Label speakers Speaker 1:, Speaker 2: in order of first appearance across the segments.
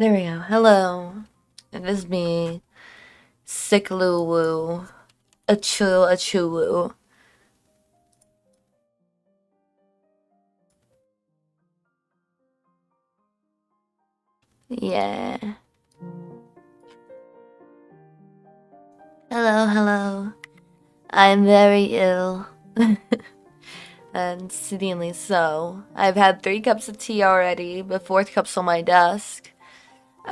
Speaker 1: There we go. Hello. It is me, Cuthluwu. Achoo. Yeah. Hello. I'm very ill. And exceedingly so. I've had 3 cups of tea already. The fourth cup's on my desk.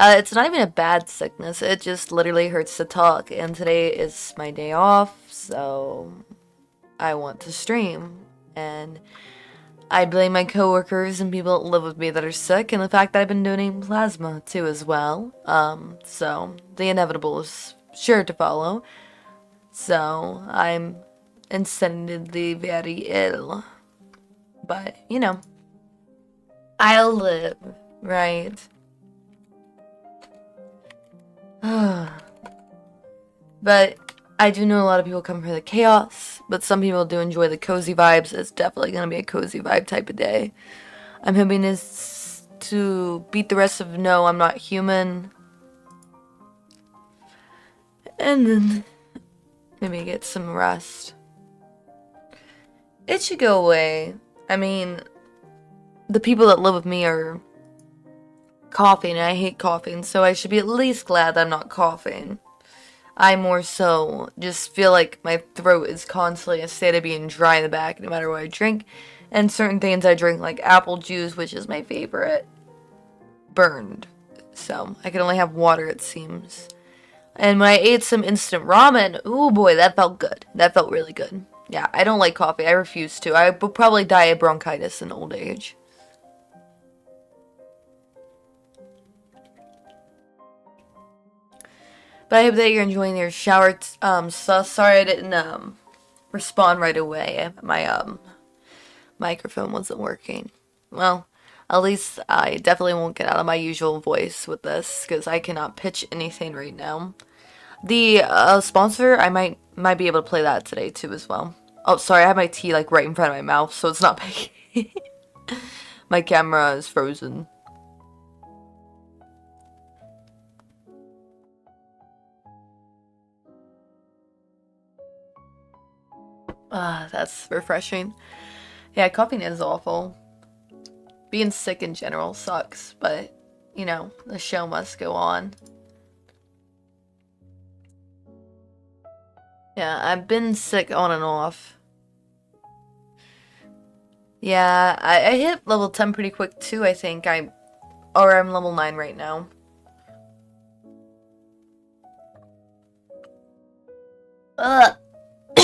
Speaker 1: It's not even a bad sickness. It just literally hurts to talk. And today is my day off, so I want to stream. And I blame my coworkers and people that live with me that are sick, and the fact that I've been donating plasma too as well. So the inevitable is sure to follow. So I'm incessantly very ill, but I'll live, right? But I do know a lot of people come for the chaos, but some people do enjoy the cozy vibes. It's definitely gonna be a cozy vibe type of day. I'm hoping this to beat the rest of No, I'm Not Human. And then maybe get some rest. It should go away. I mean, the people that live with me are coughing, and I hate coughing, so I should be at least glad that I'm not coughing. I more so just feel like my throat is constantly in a state of being dry in the back no matter what I drink. And certain things I drink, like apple juice, which is my favorite, burned. So I can only have water, it seems. And when I ate some instant ramen, oh boy, that felt good. That felt really good. Yeah, I don't like coffee. I refuse to. I would probably die of bronchitis in old age. But I hope that you're enjoying your shower. So sorry I didn't respond right away. My microphone wasn't working. Well, at least I definitely won't get out of my usual voice with this because I cannot pitch anything right now. The sponsor, I might be able to play that today too as well. Oh, sorry, I have my tea like right in front of my mouth, so it's not picking. My camera is frozen. Ah, that's refreshing. Yeah, coughing is awful. Being sick in general sucks, but the show must go on. Yeah, I've been sick on and off. Yeah, I hit level 10 pretty quick too, I think. I'm level 9 right now. Ugh.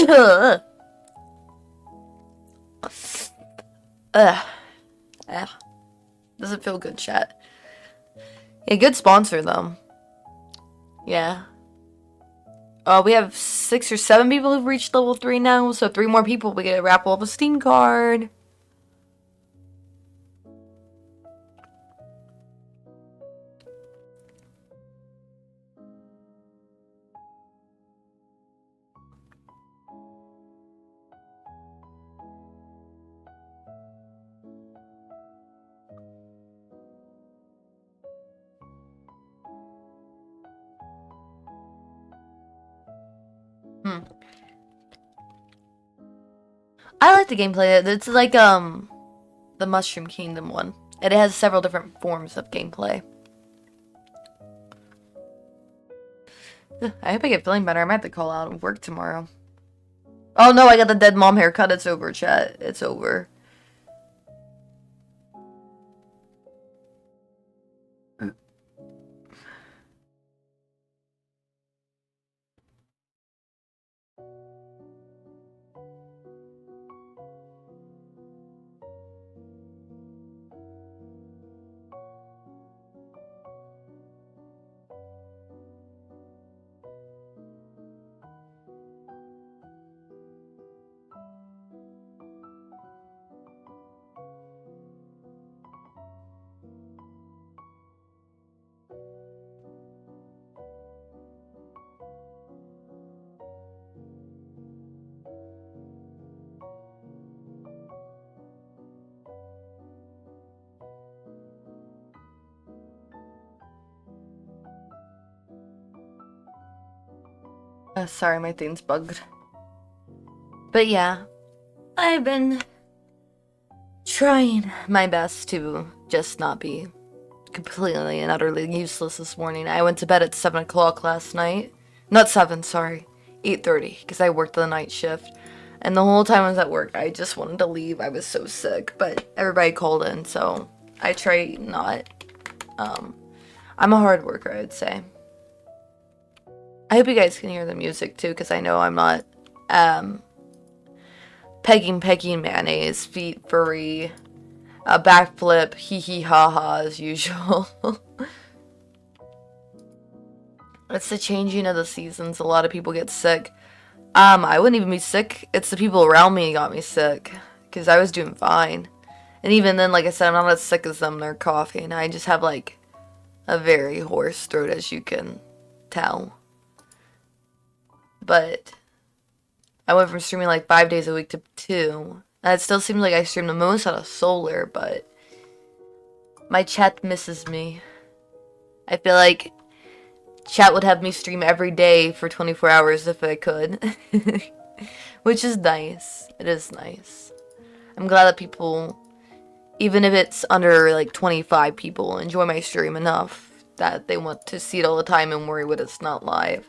Speaker 1: Ugh. Ugh. Ugh. Doesn't feel good, chat. Yeah, good sponsor though. Yeah. We have 6 or 7 people who've reached level 3 now, so 3 more people we get a raffle of a Steam card. Hmm. I like the gameplay. It's like the Mushroom Kingdom one. It has several different forms of gameplay. I hope I get feeling better. I might have to call out of work tomorrow. Oh no, I got the dead mom haircut. It's over, chat. It's over. Sorry, my thing's bugged. But yeah, I've been trying my best to just not be completely and utterly useless this morning. I went to bed at 7 o'clock last night. Not 7, sorry. 8:30, because I worked the night shift. And the whole time I was at work, I just wanted to leave. I was so sick, but everybody called in, so I try not. I'm a hard worker, I'd say. I hope you guys can hear the music, too, because I know I'm not, pegging mayonnaise, feet furry, a backflip, hee hee ha ha as usual. It's the changing of the seasons. A lot of people get sick. I wouldn't even be sick. It's the people around me got me sick. Because I was doing fine. And even then, like I said, I'm not as sick as them. They're coughing. I just have, like, a very hoarse throat, as you can tell. But I went from streaming, like, 5 days a week to 2. And it still seems like I stream the most out of Solar, but my chat misses me. I feel like chat would have me stream every day for 24 hours if I could. Which is nice. It is nice. I'm glad that people, even if it's under like 25 people, enjoy my stream enough that they want to see it all the time and worry when it's not live.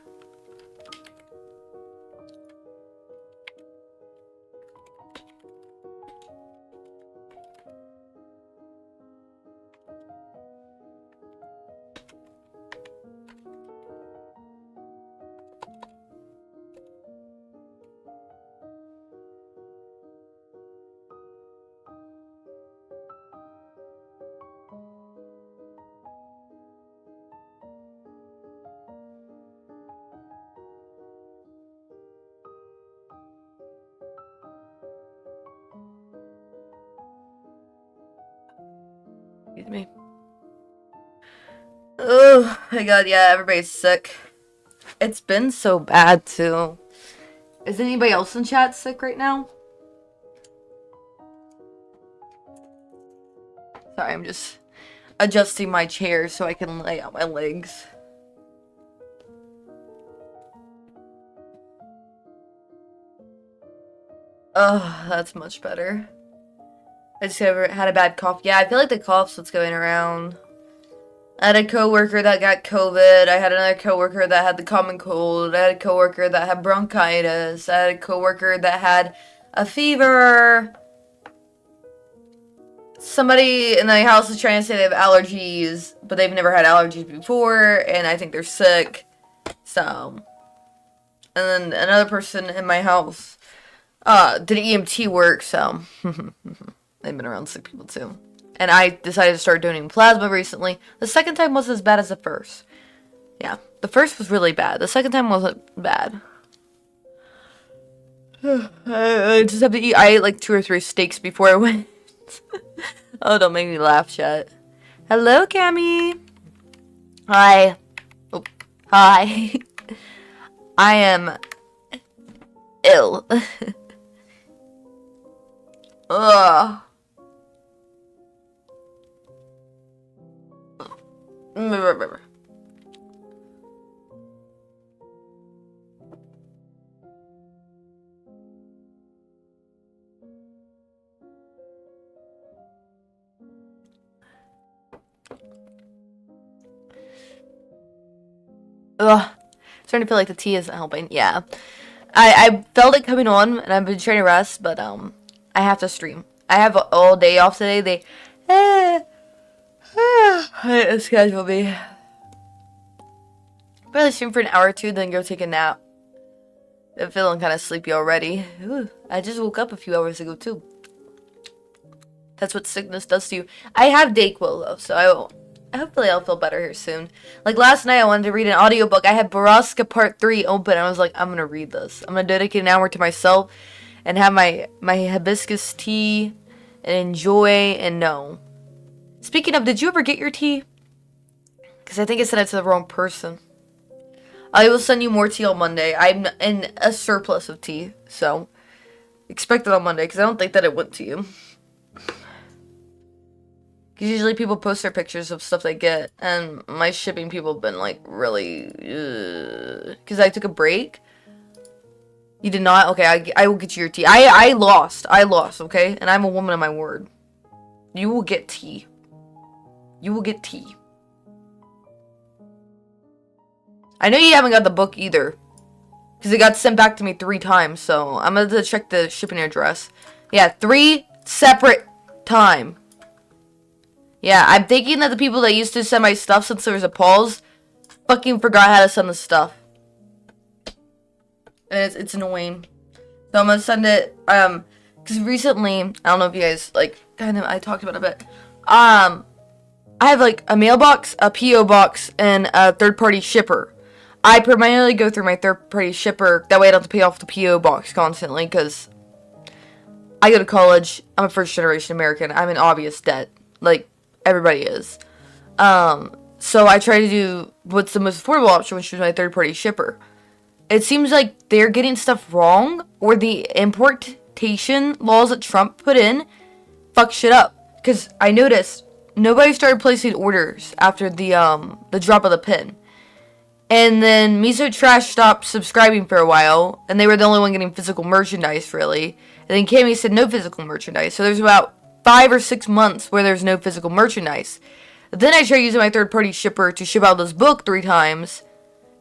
Speaker 1: Excuse me. Oh my god, yeah, everybody's sick. It's been so bad, too. Is anybody else in chat sick right now? Sorry, I'm just adjusting my chair so I can lay out my legs. Oh, that's much better. I just had a bad cough. Yeah, I feel like the cough's what's going around. I had a coworker that got COVID. I had another coworker that had the common cold. I had a coworker that had bronchitis. I had a coworker that had a fever. Somebody in the house is trying to say they have allergies, but they've never had allergies before, and I think they're sick. So, and then another person in my house did EMT work, so they've been around sick people too. And I decided to start donating plasma recently. The second time wasn't as bad as the first. Yeah, the first was really bad. The second time wasn't bad. I just have to eat. I ate like 2 or 3 steaks before I went. Oh, don't make me laugh, chat. Hello, Cammy. Hi. Oh, hi. I am ill. Ugh. Ugh. Starting to feel like the tea isn't helping. Yeah. I felt it coming on, and I've been trying to rest, but I have to stream. I have all day off today. They schedule me. Probably stream for an hour or 2, then go take a nap. I'm feeling kind of sleepy already. Ooh, I just woke up a few hours ago too. That's what sickness does to you. I have Dayquil though, so hopefully I'll feel better here soon. Like last night I wanted to read an audiobook. I had Baraska Part 3 open. I was like, I'm gonna read this. I'm gonna dedicate an hour to myself and have my hibiscus tea and enjoy and know. Speaking of, did you ever get your tea? Because I think I sent it to the wrong person. I will send you more tea on Monday. I'm in a surplus of tea, so expect it on Monday because I don't think that it went to you. Because usually people post their pictures of stuff they get, and my shipping people have been like really, because I took a break, You did not? Okay, I will get you your tea. I lost. I lost, okay? And I'm a woman of my word. You will get tea. You will get tea. I know you haven't got the book either. Because it got sent back to me 3 times, so I'm going to check the shipping address. Yeah, 3 separate time. Yeah, I'm thinking that the people that used to send my stuff since there was a pause fucking forgot how to send the stuff. And it's annoying. So I'm gonna send it, because recently, I don't know if you guys, like, kind of, I talked about it a bit. I have, like, a mailbox, a P.O. box, and a third-party shipper. I primarily go through my third-party shipper, that way I don't have to pay off the P.O. box constantly, because I go to college, I'm a first-generation American, I'm in obvious debt, like, everybody is. So I try to do what's the most affordable option, which is my third-party shipper. It seems like they're getting stuff wrong, or the importation laws that Trump put in fuck shit up. Because I noticed nobody started placing orders after the drop of the pin. And then Miso Trash stopped subscribing for a while, and they were the only one getting physical merchandise, really. And then Cammy said no physical merchandise. So there's about 5 or 6 months where there's no physical merchandise. Then I tried using my third-party shipper to ship out this book 3 times.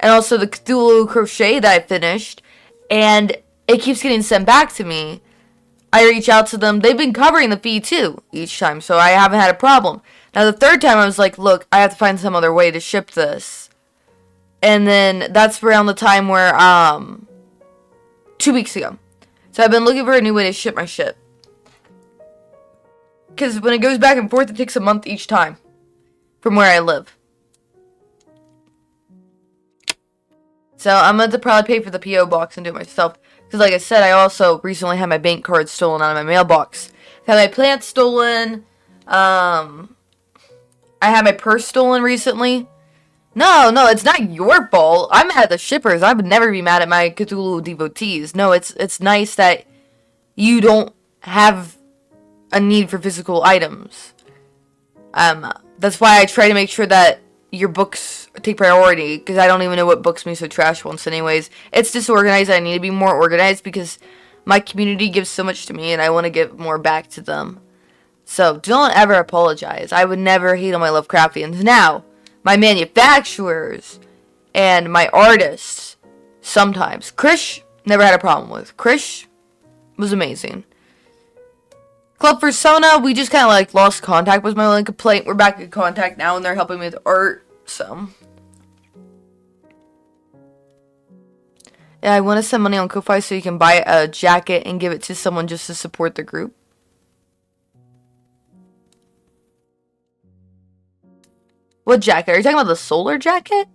Speaker 1: And also the Cuthluwu crochet that I finished. And it keeps getting sent back to me. I reach out to them. They've been covering the fee too each time. So I haven't had a problem. Now the 3rd time I was like, look, I have to find some other way to ship this. And then that's around the time where, 2 weeks ago. So I've been looking for a new way to ship my shit. Because when it goes back and forth, it takes a month each time. From where I live. So I'm going to probably pay for the P.O. box and do it myself. Because like I said, I also recently had my bank card stolen out of my mailbox. I had my plants stolen. I had my purse stolen recently. No, it's not your fault. I'm mad at the shippers. I would never be mad at my Cuthluwu devotees. No, it's nice that you don't have a need for physical items. That's why I try to make sure that your books take priority, because I don't even know what books Miso Trash wants anyways. It's disorganized. I need to be more organized because my community gives so much to me and I want to give more back to them. So don't ever apologize. I would never hate on my Lovecraftians. Now, my manufacturers and my artists, sometimes. Krish, never had a problem with. Krish was amazing. Club Persona, we just kind of like lost contact, was my only complaint. We're back in contact now and they're helping me with art, so. Yeah, I want to send money on Ko-Fi so you can buy a jacket and give it to someone just to support the group. What jacket? Are you talking about the solar jacket?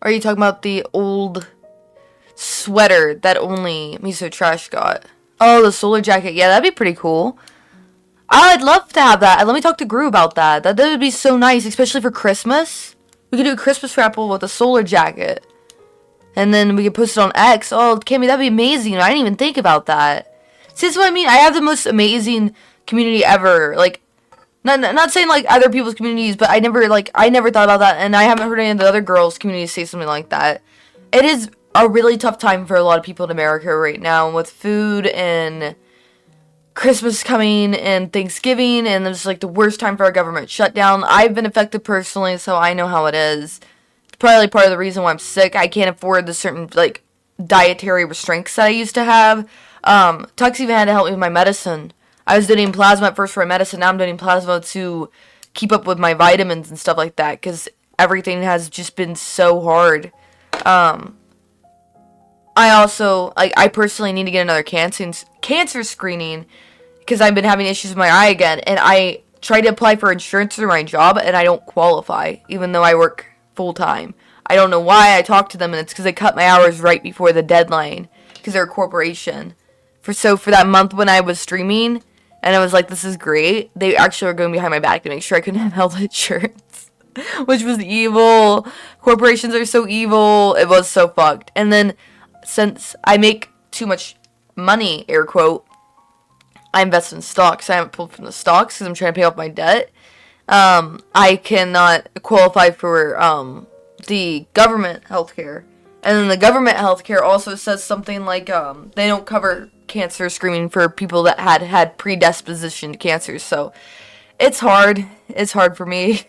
Speaker 1: Or are you talking about the old sweater that only Miso Trash got? Oh, the solar jacket. Yeah, that'd be pretty cool. I'd love to have that. Let me talk to Gru about that. That would be so nice, especially for Christmas. We could do a Christmas raffle with a solar jacket. And then we could post it on X. Oh, Cammy, that'd be amazing. I didn't even think about that. See, that's what I mean. I have the most amazing community ever. Like, not saying like other people's communities, but I never thought about that, and I haven't heard any of the other girls' communities say something like that. It is a really tough time for a lot of people in America right now with food and Christmas coming and Thanksgiving, and it's like the worst time for our government shutdown. I've been affected personally, so I know how it is. It's probably part of the reason why I'm sick. I can't afford the certain like dietary restraints that I used to have. Tux even had to help me with my medicine. I was donating plasma at first for my medicine. Now I'm donating plasma to keep up with my vitamins and stuff like that. Because everything has just been so hard. I also, like, I personally need to get another cancer screening. Because I've been having issues with my eye again. And I tried to apply for insurance through my job. And I don't qualify. Even though I work full time. I don't know why. I talked to them. And it's because they cut my hours right before the deadline. Because they're a corporation. For that month when I was streaming, and I was like, this is great, they actually were going behind my back to make sure I couldn't have health insurance. Which was evil. Corporations are so evil. It was so fucked. And then, since I make too much money, air quote, I invest in stocks. I haven't pulled from the stocks because I'm trying to pay off my debt. I cannot qualify for the government healthcare. And then the government healthcare also says something like they don't cover cancer screening for people that had predisposition to cancer. So it's hard. It's hard for me,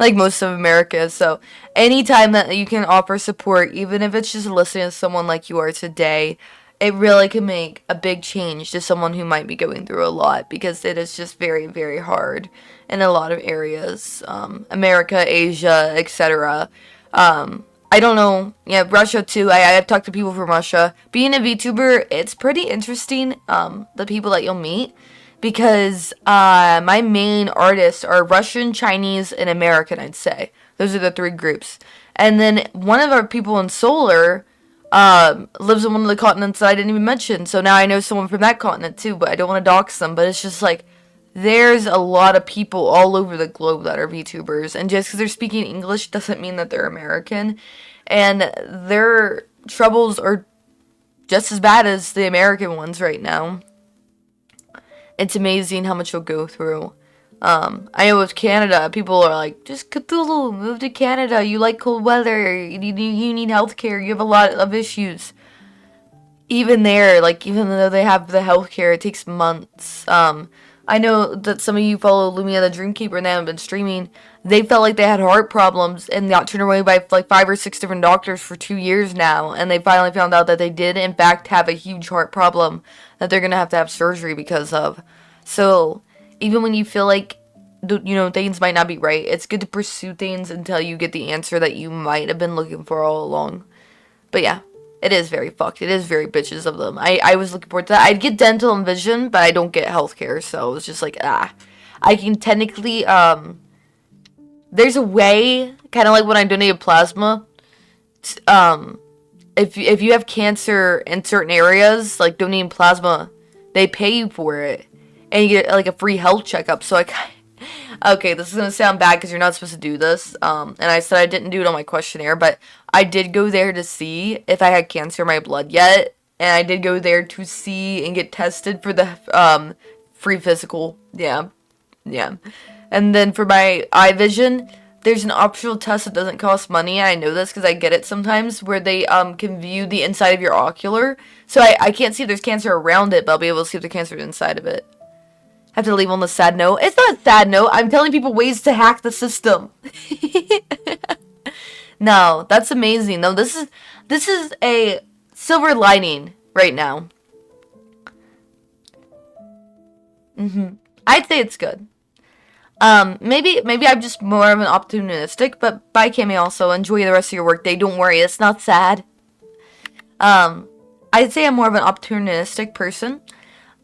Speaker 1: like most of America. So anytime that you can offer support, even if it's just listening to someone like you are today, it really can make a big change to someone who might be going through a lot, because it is just very, very hard in a lot of areas. America, Asia, etc. I don't know. Yeah, Russia too. I've talked to people from Russia. Being a VTuber, it's pretty interesting, the people that you'll meet. Because my main artists are Russian, Chinese, and American, I'd say. Those are the three groups. And then one of our people in Solar lives on one of the continents that I didn't even mention. So now I know someone from that continent too, but I don't want to dox them. But it's just like, there's a lot of people all over the globe that are VTubers. And just because they're speaking English doesn't mean that they're American. And their troubles are just as bad as the American ones right now. It's amazing how much you'll go through. I know with Canada, people are like, just Cuthluwu, move to Canada. You like cold weather. You need healthcare. You have a lot of issues. Even there, like, even though they have the healthcare, it takes months. I know that some of you follow Lumia the Dreamkeeper and they haven't been streaming. They felt like they had heart problems and got turned away by like 5 or 6 different doctors for 2 years now. And they finally found out that they did, in fact, have a huge heart problem that they're going to have surgery because of. So, even when you feel like, things might not be right, it's good to pursue things until you get the answer that you might have been looking for all along. But yeah. It is very fucked. It is very bitches of them. I was looking forward to that. I'd get dental and vision, but I don't get healthcare, so it was just like, I can technically, there's a way, kind of like when I donated plasma, if you have cancer in certain areas, like donating plasma, they pay you for it, and you get like a free health checkup, so okay, this is going to sound bad because you're not supposed to do this, and I said I didn't do it on my questionnaire, but I did go there to see if I had cancer in my blood yet, and I did go there to see and get tested for the free physical, yeah, and then for my eye vision, there's an optional test that doesn't cost money. I know this because I get it sometimes, where they can view the inside of your ocular, so I can't see if there's cancer around it, but I'll be able to see if the cancer is inside of it. Have to leave on the sad note. It's not a sad note. I'm telling people ways to hack the system. No, that's amazing. No, this is a silver lining right now. I'd say it's good. Maybe I'm just more of an opportunistic, but bye, Cammy. Also, enjoy the rest of your workday. Don't worry, it's not sad. I'd say I'm more of an opportunistic person.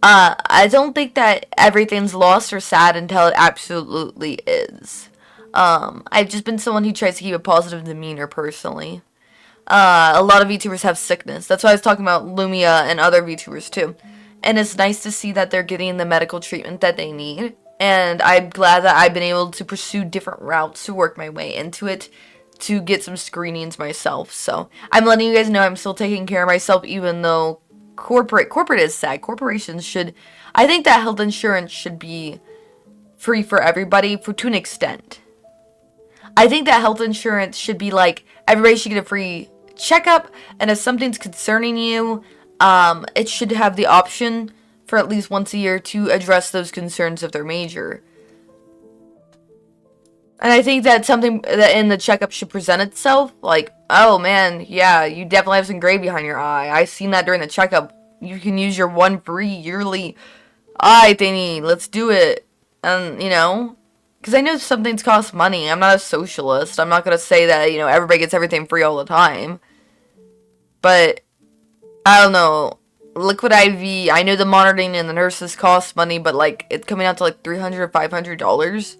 Speaker 1: I don't think that everything's lost or sad until it absolutely is. I've just been someone who tries to keep a positive demeanor personally. A lot of VTubers have sickness. That's why I was talking about Lumia and other VTubers too. And it's nice to see that they're getting the medical treatment that they need. And I'm glad that I've been able to pursue different routes to work my way into it, to get some screenings myself. So I'm letting you guys know I'm still taking care of myself, even though corporate is sad. Corporations should, I think that health insurance should be free for everybody to an extent. I think that health insurance should be like, everybody should get a free checkup, and if something's concerning you, it should have the option for at least once a year to address those concerns if they're major. And I think that's something that in the checkup should present itself. Like, oh man, yeah, you definitely have some gray behind your eye. I seen that during the checkup. You can use your one free yearly eye thingy. Let's do it. And, because I know some things cost money. I'm not a socialist. I'm not going to say that, everybody gets everything free all the time. But, I don't know. Liquid IV, I know the monitoring and the nurses cost money, but, it's coming out to, $300 or $500.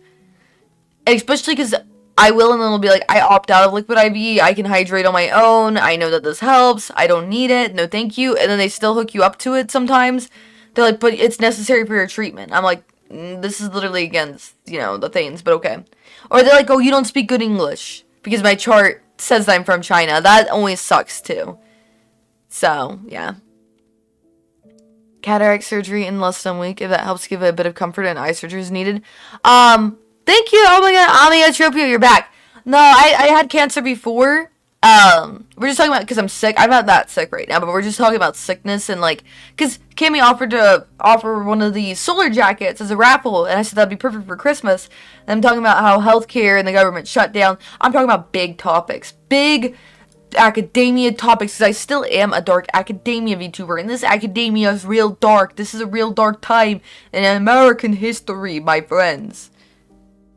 Speaker 1: Especially because I will, and then it'll be like, I opt out of Liquid IV, I can hydrate on my own, I know that this helps, I don't need it, no thank you, and then they still hook you up to it sometimes. They're like, but it's necessary for your treatment. I'm like, this is literally against, the things, but okay. Or they're like, oh, you don't speak good English, because my chart says that I'm from China. That always sucks, too. So, yeah. Cataract surgery in less than a week, if that helps give it a bit of comfort and eye surgery is needed. Thank you. Oh my god, Amiotropia, you're back. No, I had cancer before. We're just talking about because I'm sick. I'm not that sick right now, but we're just talking about sickness and like because Cammy offered to offer one of the solar jackets as a raffle, and I said that'd be perfect for Christmas. And I'm talking about how healthcare and the government shut down. I'm talking about big topics, big academia topics, because I still am a dark academia VTuber, and this academia is real dark. This is a real dark time in American history, my friends.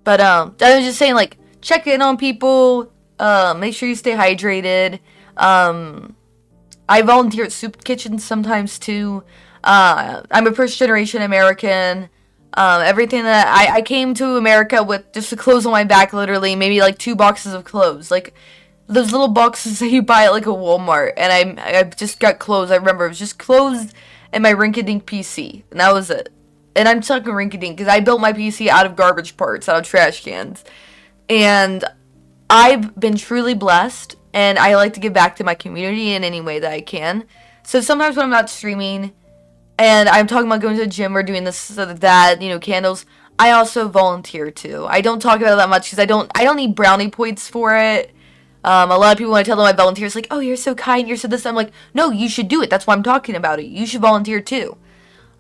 Speaker 1: But I was just saying, like, check in on people. Make sure you stay hydrated. I volunteer at soup kitchens sometimes too. I'm a first generation American. Everything that I came to America with just the clothes on my back, literally, maybe like 2 boxes of clothes, like those little boxes that you buy at like a Walmart. And I just got clothes. I remember it was just clothes and my rinky-dink PC, and that was it. And I'm talking rinky-dink because I built my PC out of garbage parts, out of trash cans, and I've been truly blessed, and I like to give back to my community in any way that I can. So sometimes when I'm not streaming, and I'm talking about going to the gym or doing this or that, you know, candles, I also volunteer too. I don't talk about it that much because I don't need brownie points for it. A lot of people, when I tell them I volunteer, it's like, oh, you're so kind, you're so this. I'm like, no, you should do it. That's why I'm talking about it. You should volunteer too.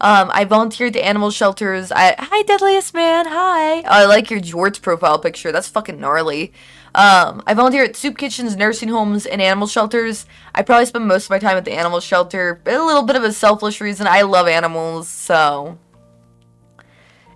Speaker 1: I volunteered to animal shelters. Hi, Deadliest Man. Hi. Oh, I like your Jorts profile picture. That's fucking gnarly. I volunteer at soup kitchens, nursing homes, and animal shelters. I probably spend most of my time at the animal shelter. A little bit of a selfish reason. I love animals, so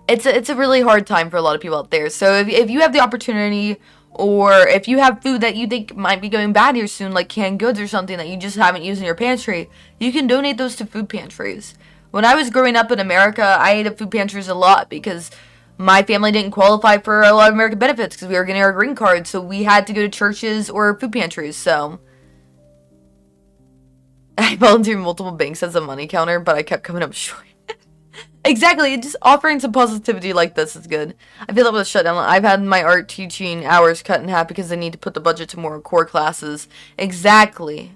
Speaker 1: it's a really hard time for a lot of people out there. So if you have the opportunity, or if you have food that you think might be going bad here soon, like canned goods or something that you just haven't used in your pantry, you can donate those to food pantries. When I was growing up in America, I ate at food pantries a lot because my family didn't qualify for a lot of American benefits because we were getting our green card, so we had to go to churches or food pantries. So I volunteered multiple banks as a money counter, but I kept coming up short. Exactly, just offering some positivity like this is good. I feel like with a shutdown, I've had my art teaching hours cut in half because they need to put the budget to more core classes. Exactly.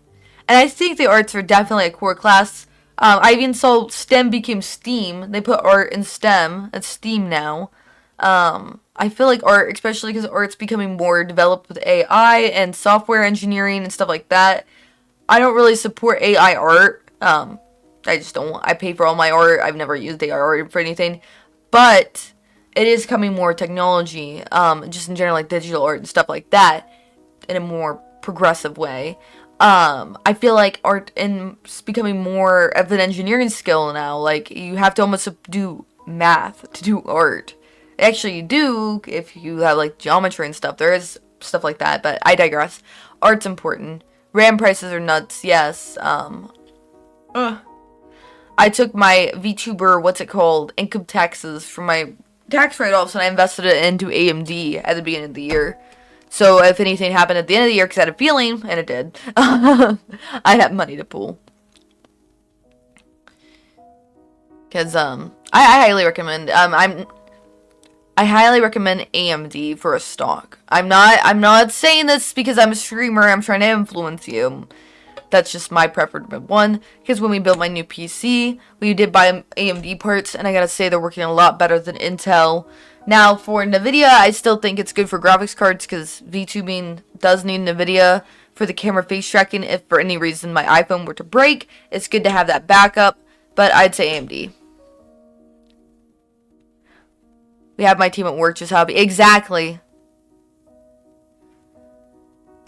Speaker 1: And I think the arts are definitely a core class. I even saw STEM became STEAM. They put art in STEM. It's STEAM now. I feel like art, especially because art's becoming more developed with AI and software engineering and stuff like that. I don't really support AI art. I just don't. I pay for all my art. I've never used AI art for anything. But it is coming more technology, just in general, like digital art and stuff like that, in a more progressive way. I feel like art is becoming more of an engineering skill now. Like, you have to almost do math to do art. Actually, you do if you have, like, geometry and stuff. There is stuff like that, but I digress. Art's important. RAM prices are nuts, yes. I took my VTuber, income taxes from my tax write-offs, and I invested it into AMD at the beginning of the year. So if anything happened at the end of the year, because I had a feeling, and it did, I have money to pool. Because I highly recommend I highly recommend AMD for a stock. I'm not saying this because I'm a streamer. I'm trying to influence you. That's just my preferred one. Because when we built my new PC, we did buy AMD parts, and I gotta say they're working a lot better than Intel. Now, for NVIDIA, I still think it's good for graphics cards because VTubing does need NVIDIA for the camera face tracking. If for any reason my iPhone were to break, it's good to have that backup, but I'd say AMD. We have my team at work just hobby. Exactly.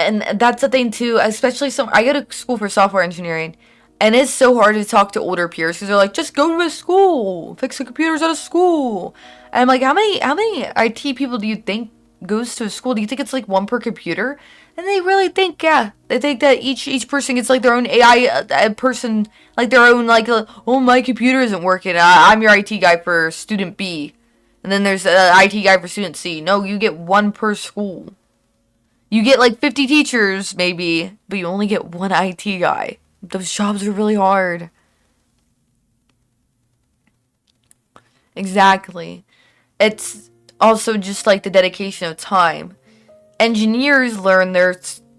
Speaker 1: And that's the thing too, especially I go to school for software engineering, and it's so hard to talk to older peers because they're like, just go to a school, fix the computers at a school. And I'm like, how many IT people do you think goes to a school? Do you think it's like one per computer? And they really think, yeah, they think that each person gets like their own AI person, like their own like, oh, my computer isn't working. I'm your IT guy for student B, and then there's an IT guy for student C. No, you get one per school. You get like 50 teachers maybe, but you only get one IT guy. Those jobs are really hard. Exactly. It's also just like the dedication of time. Engineers learn their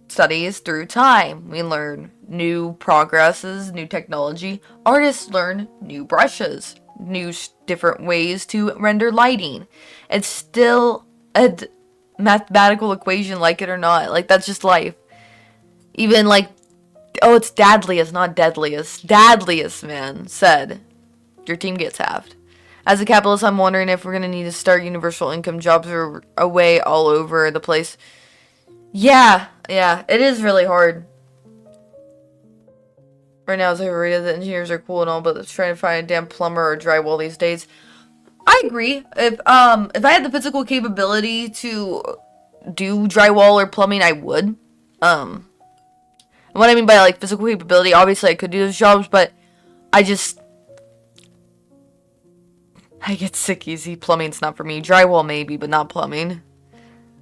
Speaker 1: studies through time. We learn new progresses, new technology. Artists learn new brushes, new different ways to render lighting. It's still a mathematical equation, like it or not. Like, that's just life. Even, like, oh, it's dadliest, not deadliest. Dadliest, man, said, your team gets halved. As a capitalist, I'm wondering if we're going to need to start universal income. Jobs are away all over the place. Yeah, it is really hard. Right now, as I read it, the engineers are cool and all, but trying to find a damn plumber or drywall these days. I agree. If I had the physical capability to do drywall or plumbing, I would. What I mean by, like, physical capability, obviously I could do those jobs, but I get sick easy. Plumbing's not for me. Drywall maybe, but not plumbing.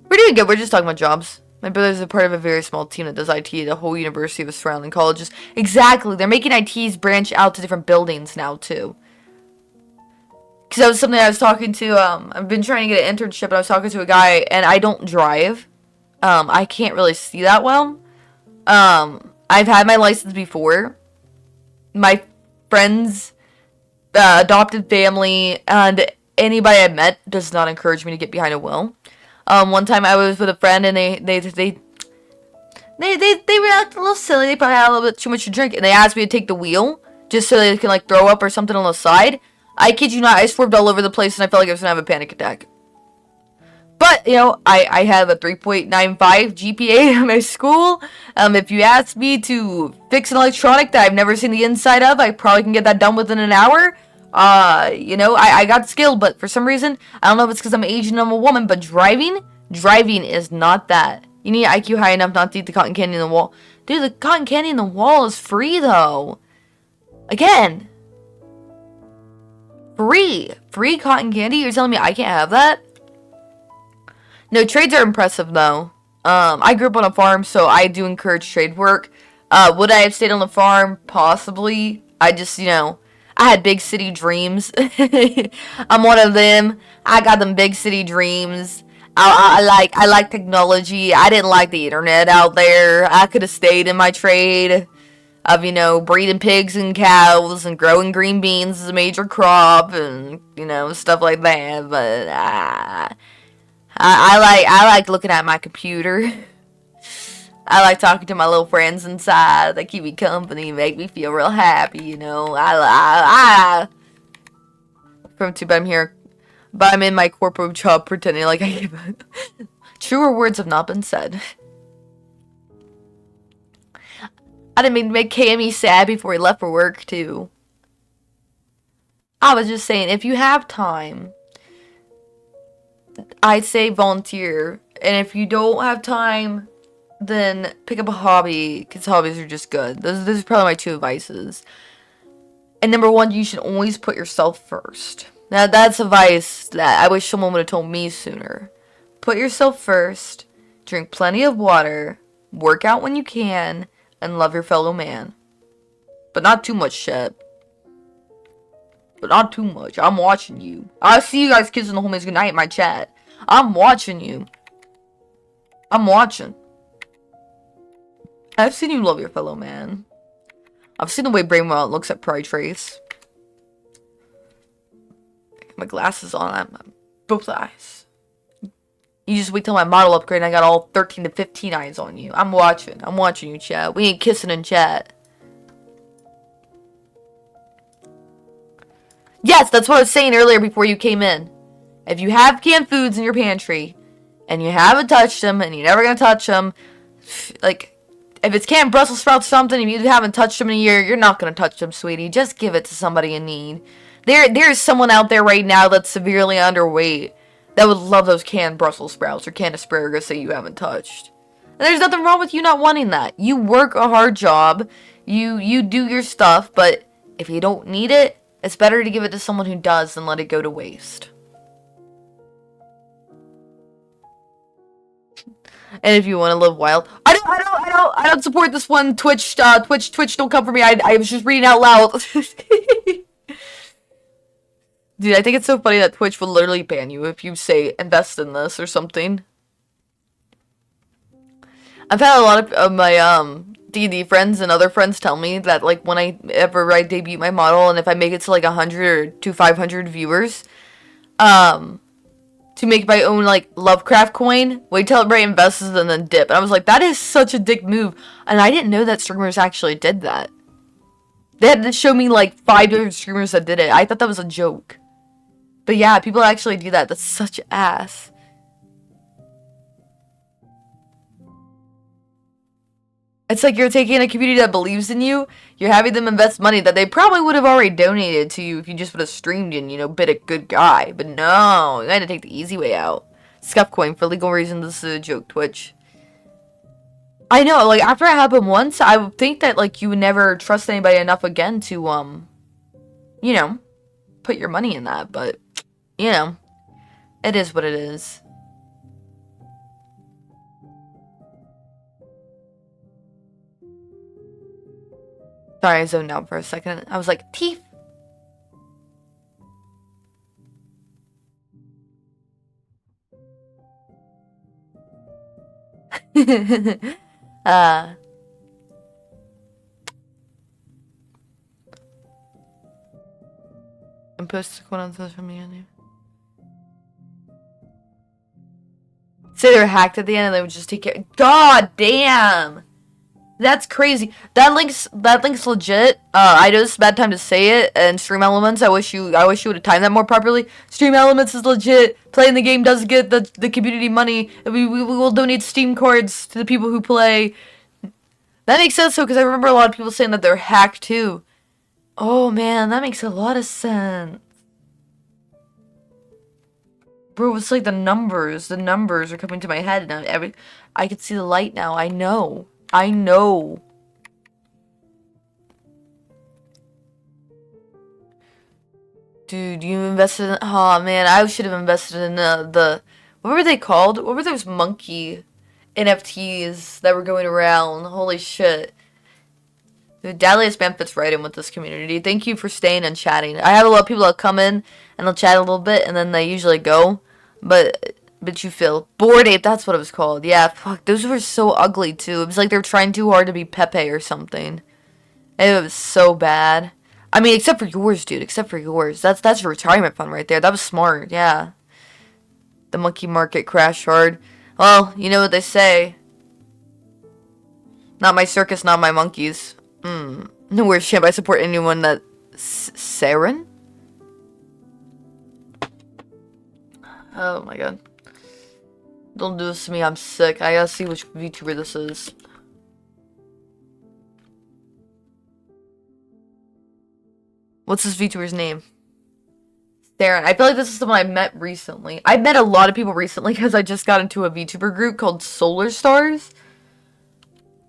Speaker 1: We're doing good. We're just talking about jobs. My brother's a part of a very small team that does IT at a whole university of surrounding colleges. Exactly. They're making ITs branch out to different buildings now, too. Because that was something I was talking to, I've been trying to get an internship, and I was talking to a guy, and I don't drive. I can't really see that well. I've had my license before. My friends, adopted family, and anybody I met does not encourage me to get behind a wheel. One time I was with a friend, and they reacted a little silly. They probably had a little bit too much to drink, and they asked me to take the wheel just so they can, like, throw up or something on the side. I kid you not, I swerved all over the place, and I felt like I was gonna have a panic attack. But, you know, I have a 3.95 GPA at my school. If you ask me to fix an electronic that I've never seen the inside of, I probably can get that done within an hour. You know, I got skill, but for some reason, I don't know if it's because I'm Asian and I'm a woman, but driving is not that. You need IQ high enough not to eat the cotton candy in the wall. Dude, the cotton candy in the wall is free, though. Again. Free cotton candy? You're telling me I can't have that? No, trades are impressive, though. I grew up on a farm, so I do encourage trade work. Would I have stayed on the farm? Possibly. I just, you know, I had big city dreams. I'm one of them. I got them big city dreams. I like technology. I didn't like the internet out there. I could have stayed in my trade of, you know, breeding pigs and cows and growing green beans as a major crop and, you know, stuff like that. But I like looking at my computer. I like talking to my little friends inside. They keep me company, make me feel real happy, you know. From too bad I'm here, but I'm in my corporate job pretending like I give a... Truer words have not been said. I didn't mean to make KME sad before he left for work, too. I was just saying, if you have time, I'd say volunteer. And if you don't have time, then pick up a hobby, because hobbies are just good. Those are probably my two advices. And number one, you should always put yourself first. Now, that's advice that I wish someone would have told me sooner. Put yourself first, drink plenty of water, work out when you can, and love your fellow man. But not too much shit. But not too much. I'm watching you. I see you guys kissing the homies goodnight in my chat. I'm watching you. I'm watching. I've seen you love your fellow man. I've seen the way Brainwell looks at Pride Trace. My glasses on. I'm both eyes. You just wait till my model upgrade and I got all 13 to 15 eyes on you. I'm watching. I'm watching you, chat. We ain't kissing in chat. Yes, that's what I was saying earlier before you came in. If you have canned foods in your pantry and you haven't touched them and you're never going to touch them, like, if it's canned Brussels sprouts or something and you haven't touched them in a year, you're not going to touch them, sweetie. Just give it to somebody in need. There is someone out there right now that's severely underweight that would love those canned Brussels sprouts or canned asparagus that you haven't touched. And there's nothing wrong with you not wanting that. You work a hard job. You do your stuff, but if you don't need it, it's better to give it to someone who does than let it go to waste. And if you want to live wild, I don't support this one. Twitch, don't come for me. I was just reading out loud. Dude, I think it's so funny that Twitch will literally ban you if you say invest in this or something. I've had a lot of my D&D friends and other friends tell me that, like, whenever I debut my model and if I make it to like 100 or to 500 viewers, to make my own, like, Lovecraft coin. Wait till everybody invests and then dip. And I was like, that is such a dick move. And I didn't know that streamers actually did that. They had to show me, like, 5 different streamers that did it. I thought that was a joke. But yeah, people actually do that. That's such ass. It's like you're taking a community that believes in you, you're having them invest money that they probably would have already donated to you if you just would have streamed and, you know, been a good guy. But no, you had to take the easy way out. Scuff coin, for legal reasons, this is a joke, Twitch. I know, like, after it happened once, I would think that, like, you would never trust anybody enough again to, you know, put your money in that. But, you know, it is what it is. Sorry, I zoned out for a second. I was like, teeth. I'm posting one on social media. Say they're hacked at the end and they would just take it. God damn! That's crazy. That link's legit. I know it's a bad time to say it. And Stream Elements, I wish you would have timed that more properly. Stream Elements is legit. Playing the game does get the community money. We will donate Steam cards to the people who play. That makes sense though, because I remember a lot of people saying that they're hacked too. Oh man, that makes a lot of sense. Bro, it's like the numbers are coming to my head now. I can see the light now. I know. Dude, you invested in... Oh, man, I should have invested in the... What were they called? What were those monkey NFTs that were going around? Holy shit. Dude, Dahlia Spam fits right in with this community. Thank you for staying and chatting. I have a lot of people that come in and they'll chat a little bit and then they usually go. But you feel Bored Ape, that's what it was called. Yeah, fuck, those were so ugly too. It was like they were trying too hard to be Pepe or something. It was so bad. I mean, except for yours, dude. Except for yours. That's your retirement fund right there. That was smart, yeah. The monkey market crashed hard. Well, you know what they say. Not my circus, not my monkeys. No worse champ. I support anyone that... Saren? Oh my god. Don't do this to me, I'm sick. I gotta see which VTuber this is. What's this VTuber's name? Darren. I feel like this is someone I met recently. I met a lot of people recently because I just got into a VTuber group called Solar Stars.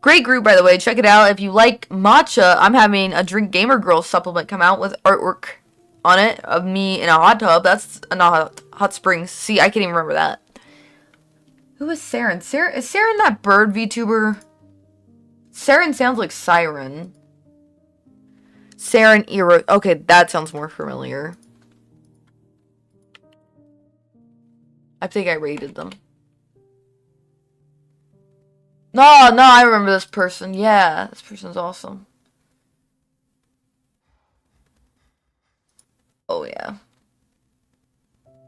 Speaker 1: Great group, by the way. Check it out. If you like matcha, I'm having a Drink Gamer Girl supplement come out with artwork on it of me in a hot tub. That's not hot springs. See, I can't even remember that. Who is Saren? Is Saren that bird VTuber? Saren sounds like Siren. Saren Eero. Okay, that sounds more familiar. I think I rated them. No, I remember this person. Yeah, this person's awesome. Oh, yeah.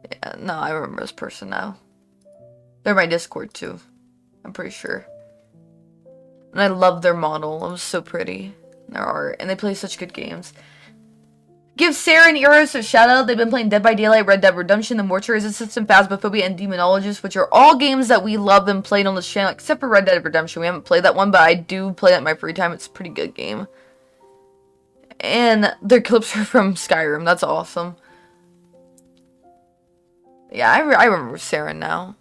Speaker 1: Yeah, no, I remember this person now. They're my Discord, too. I'm pretty sure. And I love their model. It was so pretty. Their art. And they play such good games. Give Sarah and Eros a shout out. They've been playing Dead by Daylight, Red Dead Redemption, The Mortuary Assistant, Phasmophobia, and Demonologist, which are all games that we love and played on this channel, except for Red Dead Redemption. We haven't played that one, but I do play that in my free time. It's a pretty good game. And their clips are from Skyrim. That's awesome. Yeah, I remember Sarah now.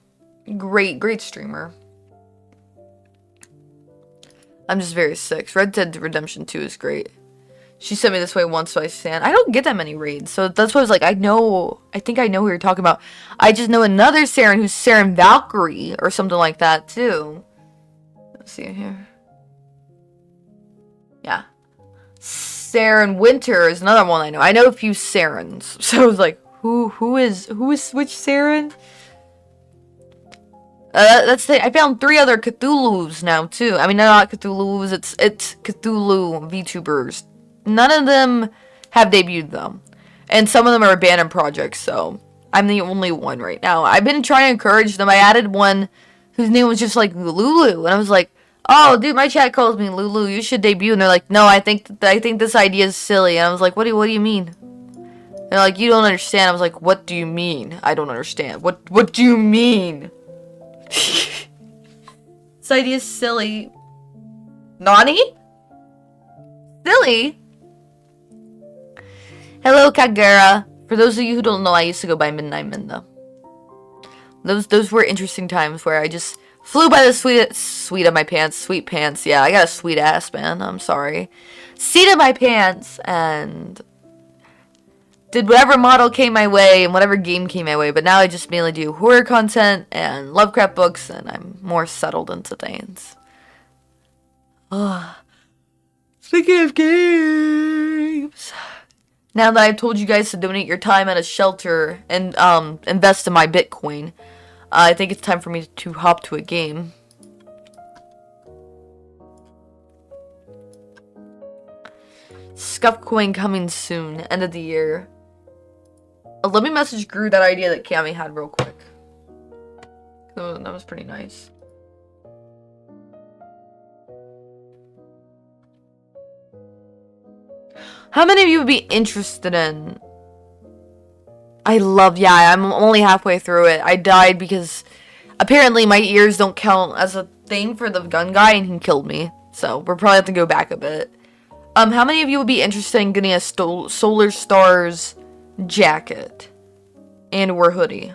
Speaker 1: Great streamer. I'm just very sick. Red Dead Redemption 2 is great. She sent me this way once, so I stand. I don't get that many raids, so that's why I was like, I think I know who you're talking about. I just know another Saren who's Saren Valkyrie, or something like that, too. Let's see here. Yeah. Saren Winter is another one I know. I know a few Sarens, so I was like, who is which Saren? That's the, I found 3 other Cuthluwus now, too. I mean, not Cuthluwus, it's Cuthluwu VTubers. None of them have debuted, though. And some of them are abandoned projects, so I'm the only one right now. I've been trying to encourage them. I added one whose name was just like Lulu, and I was like, "Oh, dude, my chat calls me Lulu. You should debut." And they're like, "No, I think this idea is silly." And I was like, what do you mean?" They're like, "You don't understand." I was like, "What do you mean? I don't understand. What do you mean?" This idea is silly. Nani? Silly? Hello, Kagura. For those of you who don't know, I used to go by Midnight Minda. Those were interesting times where I just flew by the sweet of my pants. Sweet pants. Yeah, I got a sweet ass, man. I'm sorry. Seat of my pants and did whatever model came my way and whatever game came my way. But now I just mainly do horror content and Lovecraft books, and I'm more settled into things. Speaking of games, now that I've told you guys to donate your time at a shelter and invest in my Bitcoin, I think it's time for me to hop to a game. Scuff coin coming soon, end of the year. Let me message Gru that idea that Cammy had real quick. That was pretty nice. How many of you would be interested in? Yeah, I'm only halfway through it. I died because apparently my ears don't count as a thing for the gun guy and he killed me. So we're probably have to go back a bit. How many of you would be interested in getting a Solar Stars jacket and or hoodie?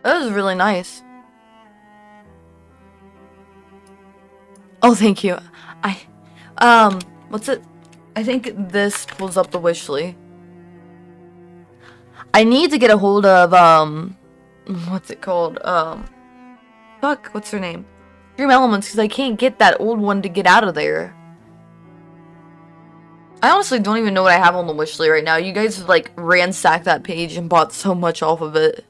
Speaker 1: That was really nice. Oh, thank you. What's it? I think this pulls up the Wishly. I need to get a hold of, what's it called? Fuck, what's her name? Dream Elements, because I can't get that old one to get out of there. I honestly don't even know what I have on the Wishly right now. You guys have, like, ransacked that page and bought so much off of it.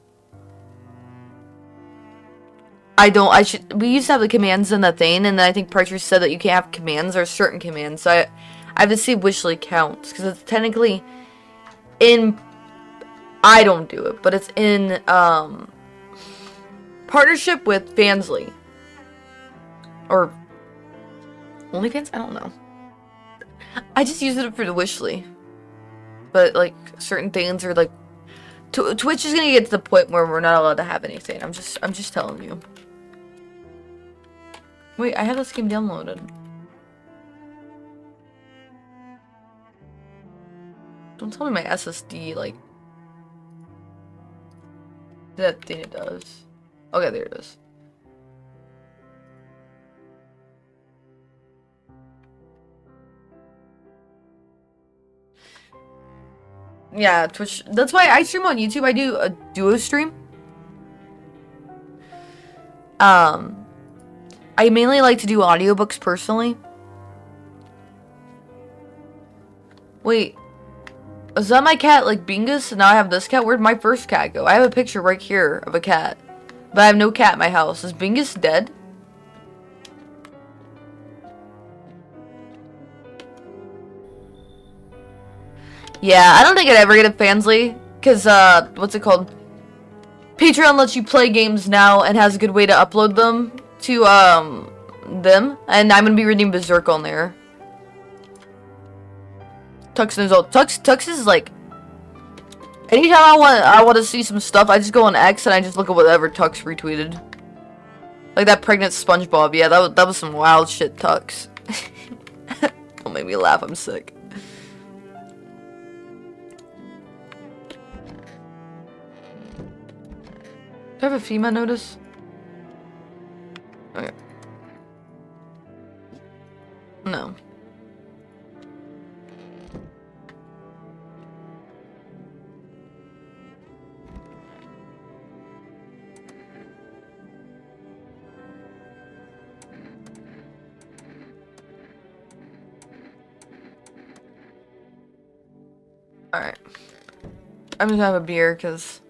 Speaker 1: We used to have the commands in the thing, and then I think Partridge said that you can't have commands or certain commands, so I have to see which counts, because it's technically in, I don't do it, but it's in, partnership with Fansly. Or, OnlyFans? I don't know. I just use it for the Wishly. But, like, certain things are, like, Twitch is gonna get to the point where we're not allowed to have anything. I'm just telling you. Wait, I have this game downloaded. Don't tell me my SSD, like... that thing it does. Okay, there it is. Yeah, Twitch. That's why I stream on YouTube. I do a duo stream. I mainly like to do audiobooks personally. Wait. Is that my cat, like, Bingus? Now I have this cat? Where'd my first cat go? I have a picture right here of a cat. But I have no cat in my house. Is Bingus dead? Yeah, I don't think I'd ever get a Fansly. Because, what's it called? Patreon lets you play games now and has a good way to upload them to, them. And I'm gonna be reading Berserk on there. Tux knows all. Tux is like... anytime I want to see some stuff, I just go on X and I just look at whatever Tux retweeted. Like that pregnant SpongeBob. Yeah, that was some wild shit, Tux. Don't make me laugh. I'm sick. Do I have a FEMA notice? Okay. No. Alright. I'm just gonna have a beer, because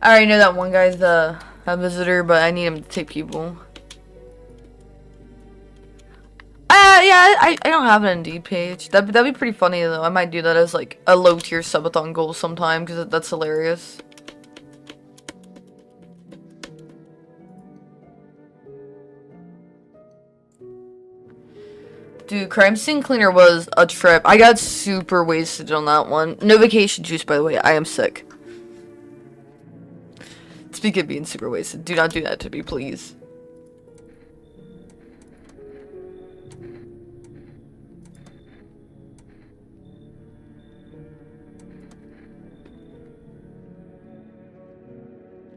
Speaker 1: I already know that one guy's a visitor, but I need him to take people. Yeah, I don't have an Indeed page. That'd be pretty funny, though. I might do that as, like, a low-tier subathon goal sometime, because that's hilarious. Dude, Crime Scene Cleaner was a trip. I got super wasted on that one. No vacation juice, by the way. I am sick. Speak of being super wasted. Do not do that to me, please.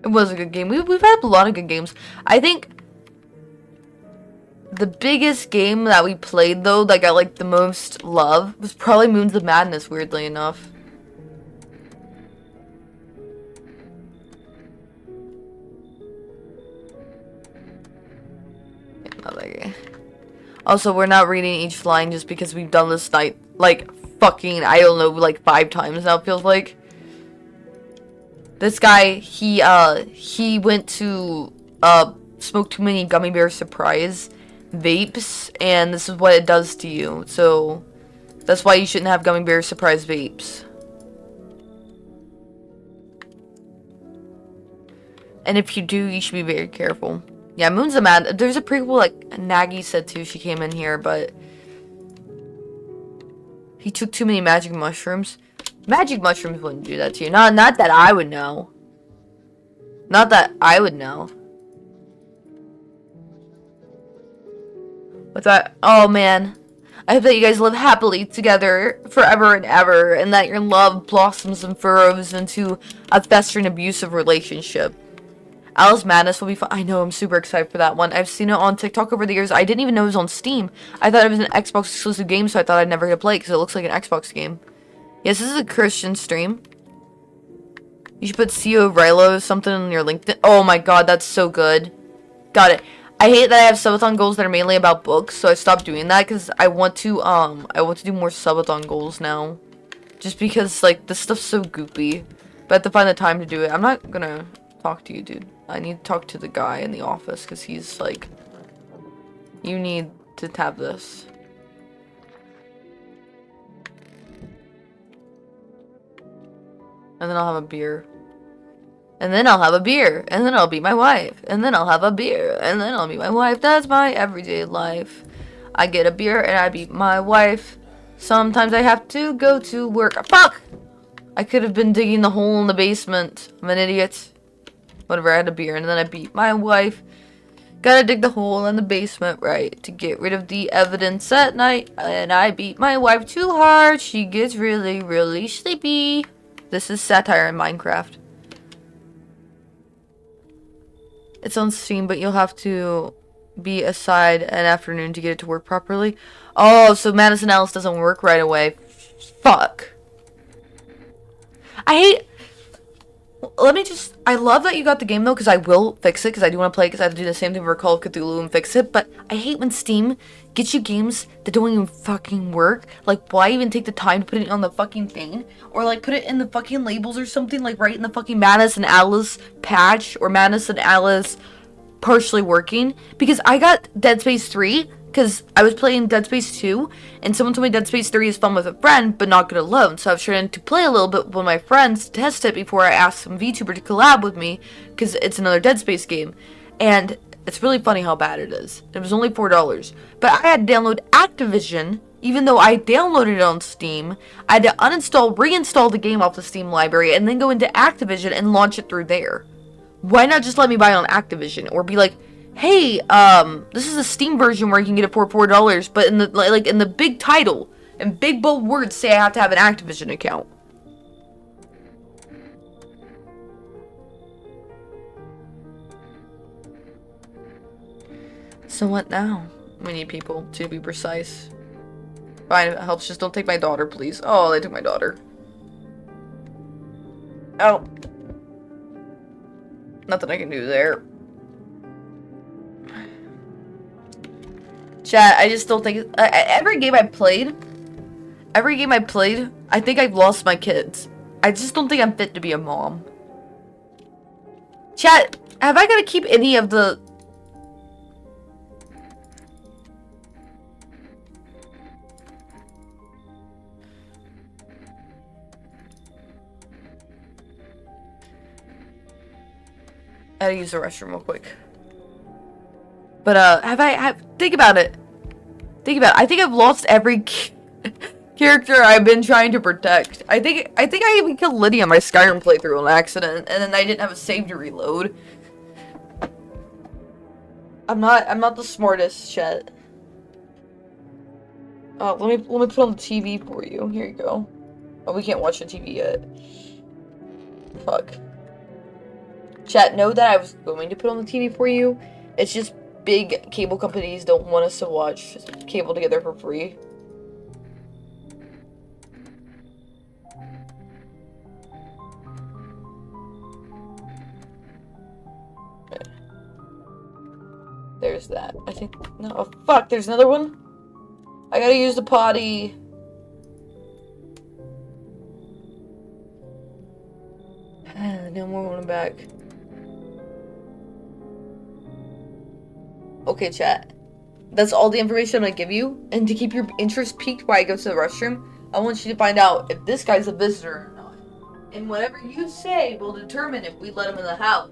Speaker 1: It was a good game. We've had a lot of good games. I think the biggest game that we played, though, that got, like, the most love was probably Moons of Madness, weirdly enough. Also, we're not reading each line just because we've done this night, like, fucking, I don't know, like, 5 times now, it feels like. This guy, he went to, smoke too many Gummy Bear Surprise vapes, and this is what it does to you. So, that's why you shouldn't have Gummy Bear Surprise vapes. And if you do, you should be very careful. Yeah, Moon's a mad. There's a prequel, like, Nagy said too, she came in here, but he took too many magic mushrooms. Magic mushrooms wouldn't do that to you. Not that I would know. Not that I would know. What's that? Oh, man. I hope that you guys live happily together forever and ever, and that your love blossoms and furrows into a festering abusive relationship. Alice Madness will be fun. I know, I'm super excited for that one. I've seen it on TikTok over the years. I didn't even know it was on Steam. I thought it was an Xbox exclusive game, so I thought I'd never get to play it because it looks like an Xbox game. Yes, this is a Christian stream. You should put C.O. Rilo or something on your LinkedIn. Oh my god, that's so good. Got it. I hate that I have subathon goals that are mainly about books, so I stopped doing that because I want to do more subathon goals now. Just because, like, this stuff's so goopy. But I have to find the time to do it. I'm not gonna talk to you, dude. I need to talk to the guy in the office because he's like, you need to have this. And then I'll have a beer. And then I'll have a beer. And then I'll be my wife. And then I'll have a beer. And then I'll be my wife. That's my everyday life. I get a beer and I beat my wife. Sometimes I have to go to work. Fuck! I could have been digging the hole in the basement. I'm an idiot. Whatever, I had a beer and then I beat my wife. Gotta dig the hole in the basement, right, to get rid of the evidence at night. And I beat my wife too hard. She gets really, really sleepy. This is satire in Minecraft. It's on Steam, but you'll have to be aside an afternoon to get it to work properly. Oh, so Madison Alice doesn't work right away. Fuck. I hate... I love that you got the game, though, because I will fix it, because I do want to play it, because I have to do the same thing for Call of Cuthluwu and fix it, but I hate when Steam gets you games that don't even fucking work. Like, why even take the time to put it on the fucking thing? Or, like, put it in the fucking labels or something, like, right in the fucking Madness and Alice patch, or Madness and Alice partially working, because I got Dead Space 3, because I was playing Dead Space 2, and someone told me Dead Space 3 is fun with a friend, but not good alone, so I was trying to play a little bit with my friends to test it before I asked some VTuber to collab with me, because it's another Dead Space game, and it's really funny how bad it is. It was only $4, but I had to download Activision, even though I downloaded it on Steam. I had to uninstall, reinstall the game off the Steam library, and then go into Activision and launch it through there. Why not just let me buy it on Activision, or be like, hey, this is a Steam version where you can get it for $4, but in the like in the big title and big bold words say I have to have an Activision account. So what now? We need people, to be precise. Fine, it helps. Just don't take my daughter, please. Oh, they took my daughter. Oh. Nothing I can do there. Chat, I just don't think... every game I played, I think I've lost my kids. I just don't think I'm fit to be a mom. Chat, have I got to keep any of the... I gotta use the restroom real quick. But, think about it. Think about it. I think I've lost every character I've been trying to protect. I think I even killed Lydia on my Skyrim playthrough on accident, and then I didn't have a save to reload. I'm not the smartest, chat. Let me put on the TV for you. Here you go. Oh, we can't watch the TV yet. Fuck. Chat, know that I was going to put on the TV for you. It's just big cable companies don't want us to watch cable together for free. Okay. There's that. I think... No, oh, fuck, there's another one? I gotta use the potty. No more one back. Okay, chat. That's all the information I'm gonna give you. And to keep your interest piqued while I go to the restroom, I want you to find out if this guy's a visitor or not. And whatever you say will determine if we let him in the house.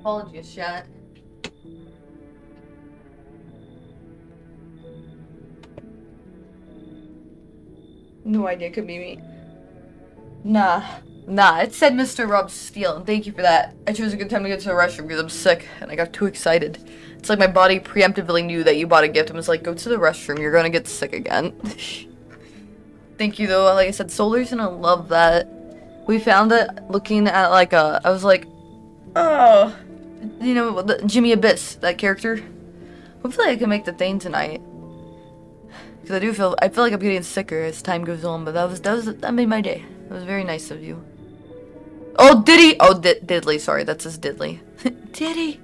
Speaker 1: apologies, chat. No idea, could be me. Nah, it said Mr. Rob Steele, and thank you for that. I chose a good time to get to the restroom because I'm sick, and I got too excited. It's like my body preemptively knew that you bought a gift and was like, go to the restroom, you're gonna get sick again. Thank you, though. Like I said, Solar's gonna love that. We found it looking at, like, I was like, oh, you know, the Jimmy Abyss, that character. Hopefully I can make the thing tonight. Because I feel like I'm getting sicker as time goes on, but that made my day. That was very nice of you. Oh, Diddy! Oh, Diddley, sorry, that's his Diddley. Diddy!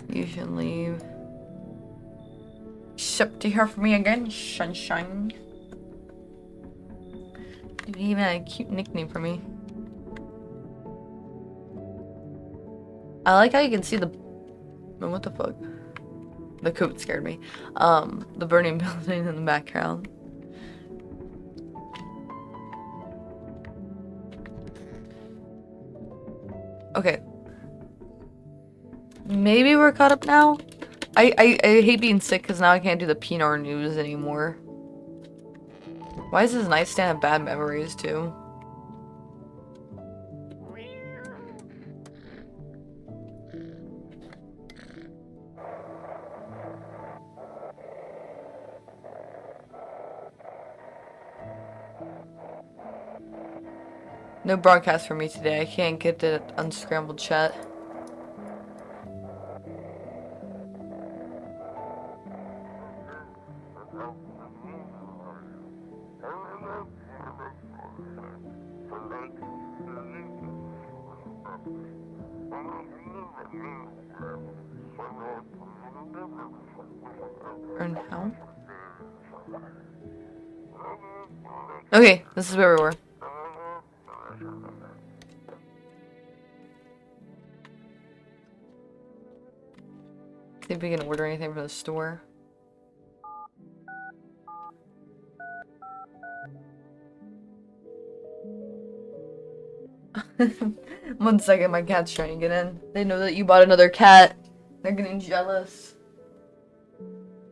Speaker 1: You should leave. Except to hear from me again, sunshine. You even had a cute nickname for me. I like how you can see the... Oh, what the fuck? The coat scared me. The burning building in the background. Okay. Maybe we're caught up now? I hate being sick because now I can't do the PNR news anymore. Why does this nightstand have bad memories too? No broadcast for me today. I can't get the unscrambled chat. Earn how? Okay, this is where we were. See if we can order anything from the store. One second, my cat's trying to get in. They know that you bought another cat. They're getting jealous.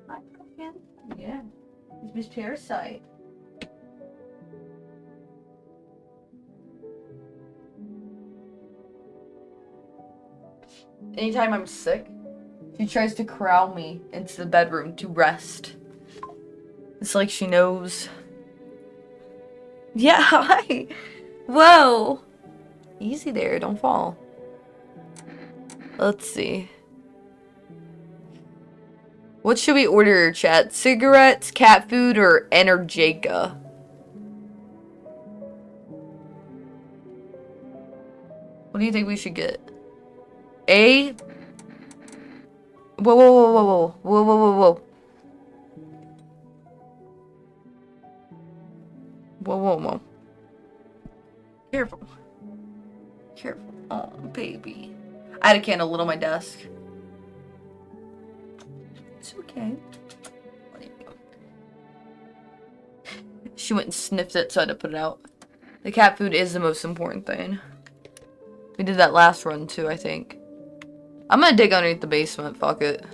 Speaker 1: Hi, Pumpkin. Yeah. It's Miss Parasite. Anytime I'm sick, she tries to corral me into the bedroom to rest. It's like she knows. Yeah, hi. Whoa. Easy there, don't fall. Let's see. What should we order, chat? Cigarettes, cat food, or Energica? What do you think we should get? A? Whoa, whoa, whoa, whoa, whoa, whoa, whoa, whoa, whoa. Whoa, whoa, whoa. Careful. Careful. Oh, baby. I had a candle lit on my desk. It's okay. She went and sniffed it, so I had to put it out. The cat food is the most important thing. We did that last run, too, I think. I'm gonna dig underneath the basement. Fuck it.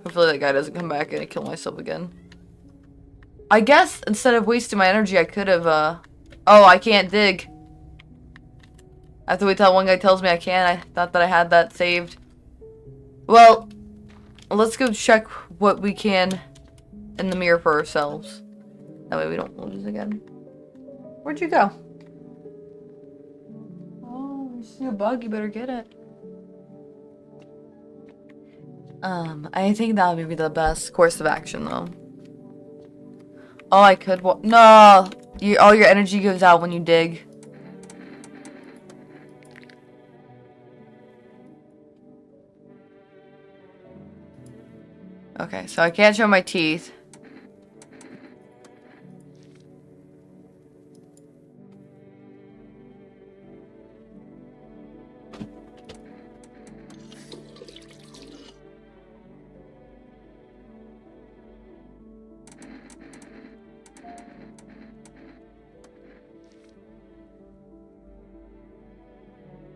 Speaker 1: Hopefully that guy doesn't come back and I kill myself again. I guess instead of wasting my energy, I could have, Oh, I can't dig. I have to wait till one guy tells me I can. I thought that I had that saved. Well, let's go check what we can in the mirror for ourselves. That way we don't lose again. Where'd you go? Oh, you see a bug, you better get it. I think that would be the best course of action, though. Oh, I could no! All your energy goes out when you dig. Okay, so I can't show my teeth.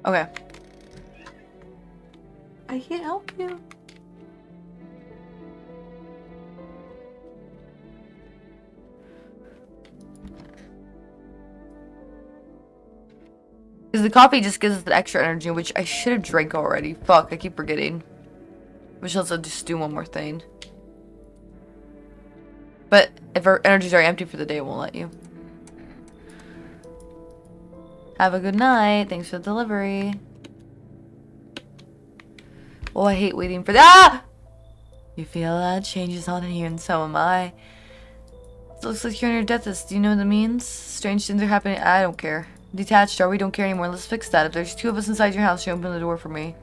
Speaker 1: Okay. I can't help you. Because the coffee just gives us the extra energy, which I should have drank already. Fuck, I keep forgetting. Which lets us just do one more thing. But if our energies are empty for the day, it won't let you. Have a good night. Thanks for the delivery. Oh, I hate waiting for that. Ah! You feel that? Change is on in here, and so am I. It looks like you're on your death list. Do you know what that means? Strange things are happening. I don't care. Detached, are we? Don't care anymore. Let's fix that. If there's 2 of us inside your house, you open the door for me.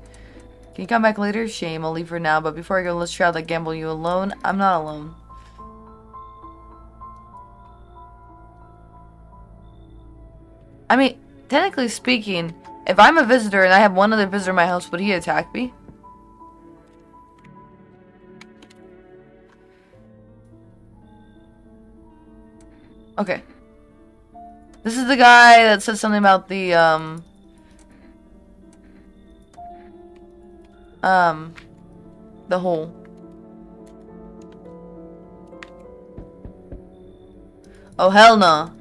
Speaker 1: Can you come back later? Shame. I'll leave for now. But before I go, let's try out that gamble. You alone? I'm not alone. I mean, technically speaking, if I'm a visitor and I have one other visitor in my house, would he attack me? Okay. This is the guy that said something about the hole. Oh, hell no.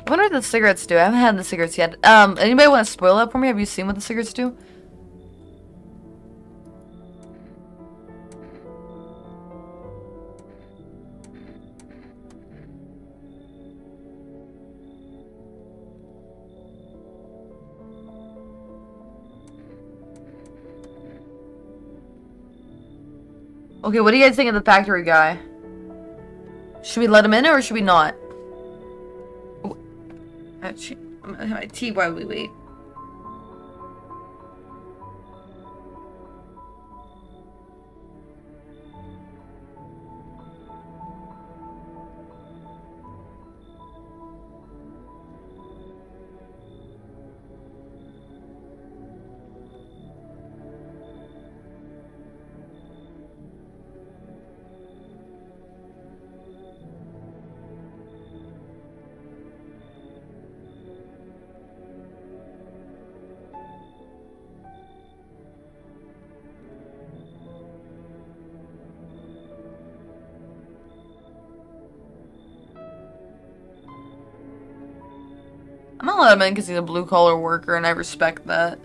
Speaker 1: I wonder what the cigarettes do. I haven't had the cigarettes yet. Anybody want to spoil that for me? Have you seen what the cigarettes do? Okay, what do you guys think of the factory guy? Should we let him in or should we not? Actually, I'm gonna have my tea while we wait. I'm gonna let him in because he's a blue-collar worker, and I respect that.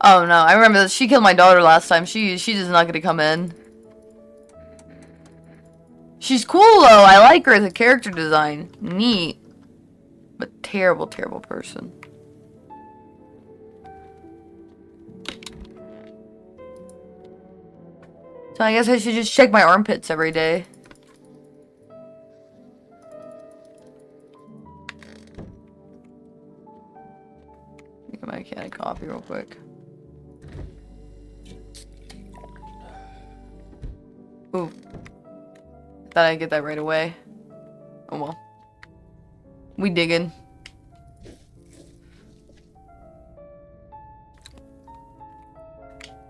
Speaker 1: Oh no, I remember that she killed my daughter last time. She's just not gonna come in. She's cool though. I like her as a character design. Neat. But terrible, terrible person. So I guess I should just check my armpits every day. Get my can of coffee real quick. Ooh. Thought I'd get that right away. Oh well. We digging.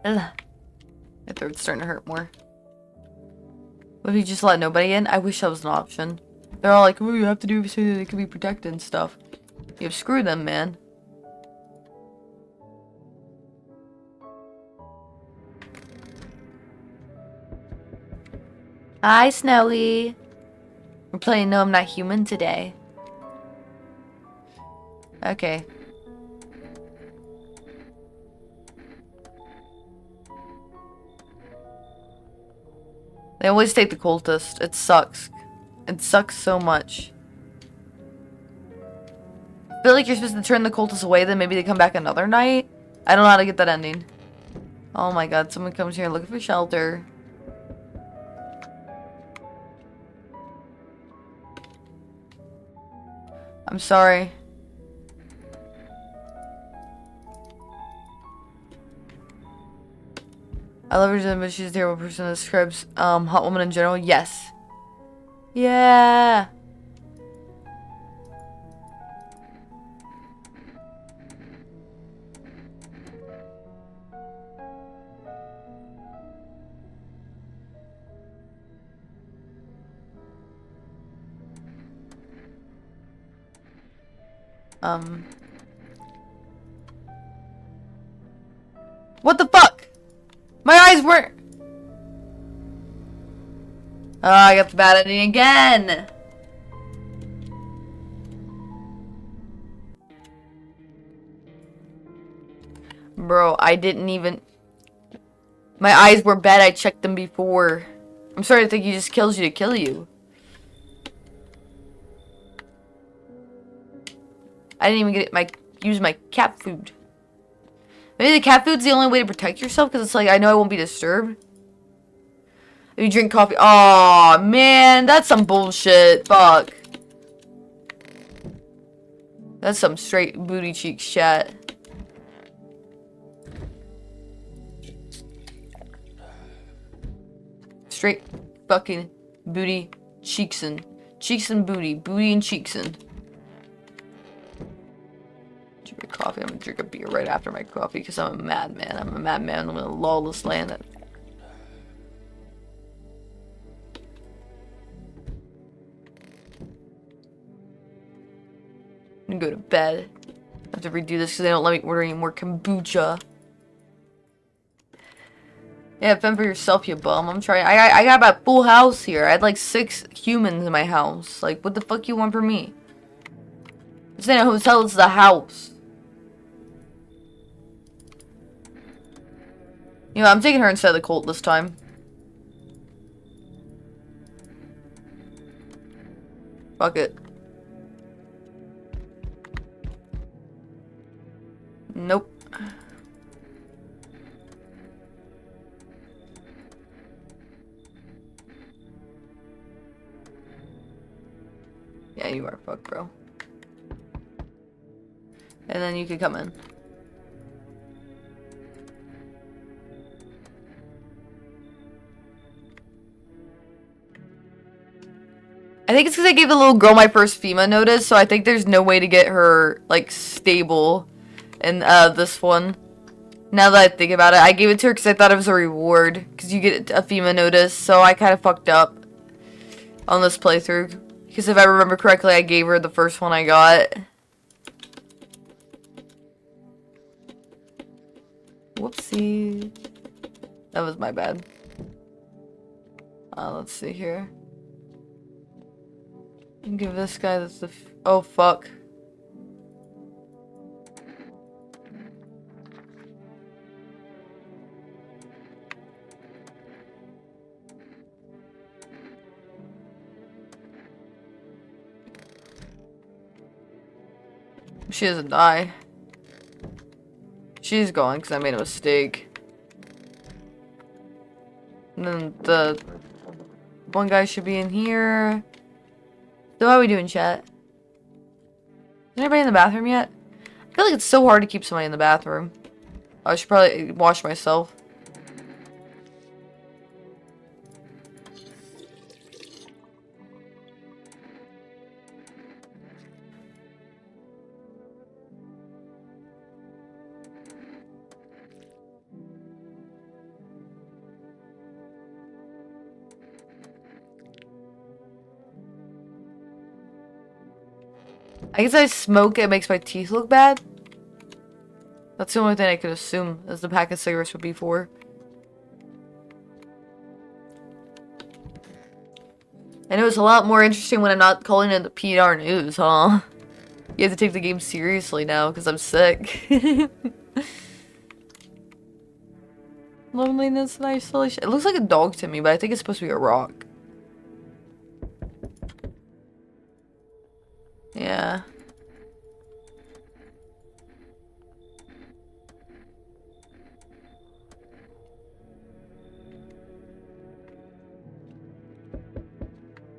Speaker 1: Ugh. My throat's starting to hurt more. What if you just let nobody in? I wish that was an option. They're all like, oh, you have to do so they can be protected and stuff. You screw them, man. Hi, Snowy. We're playing No, I'm Not Human today. Okay. They always take the cultist. It sucks. It sucks so much. I feel like you're supposed to turn the cultists away, then maybe they come back another night. I don't know how to get that ending. Oh my god, someone comes here looking for shelter. I'm sorry. I love her, but she's a terrible person that describes hot woman in general. Yes. Yeah. What the fuck? My eyes weren't... Oh, I got the bad ending again! Bro, I didn't even... My eyes were bad, I checked them before. I'm starting to think he just kills you to kill you. I didn't even use my cat food. Maybe the cat food's the only way to protect yourself, because it's like, I know I won't be disturbed. If you drink coffee... Aw, man, that's some bullshit. Fuck. That's some straight booty cheeks chat. Straight fucking booty cheeksin'. Cheeks and booty. Booty and cheeksin'. Drink a coffee. I'm gonna drink a beer right after my coffee because I'm a madman. I'm a madman in a lawless land. I'm gonna go to bed. I have to redo this because they don't let me order any more kombucha. Yeah, fend for yourself, you bum. I'm trying. I got about full house here. I had like 6 humans in my house. Like, what the fuck you want from me? This ain't a hotel, it's a house. You know, I'm taking her instead of the cult this time. Fuck it. Nope. Yeah, you are fucked, bro. And then you could come in. I think it's because I gave the little girl my first FEMA notice, so I think there's no way to get her, like, stable in this one. Now that I think about it, I gave it to her because I thought it was a reward, because you get a FEMA notice, so I kind of fucked up on this playthrough. Because if I remember correctly, I gave her the first one I got. Whoopsie. That was my bad. Let's see here. Give this guy the oh fuck. She doesn't die. She's gone because I made a mistake. And then the one guy should be in here. So how are we doing, chat? Is anybody in the bathroom yet? I feel like it's so hard to keep somebody in the bathroom. I should probably wash myself. I guess I smoke, it makes my teeth look bad. That's the only thing I could assume as the pack of cigarettes would be for. I know it's a lot more interesting when I'm not calling it the PR news, huh? You have to take the game seriously now because I'm sick. Loneliness and isolation. It looks like a dog to me, but I think it's supposed to be a rock. Yeah.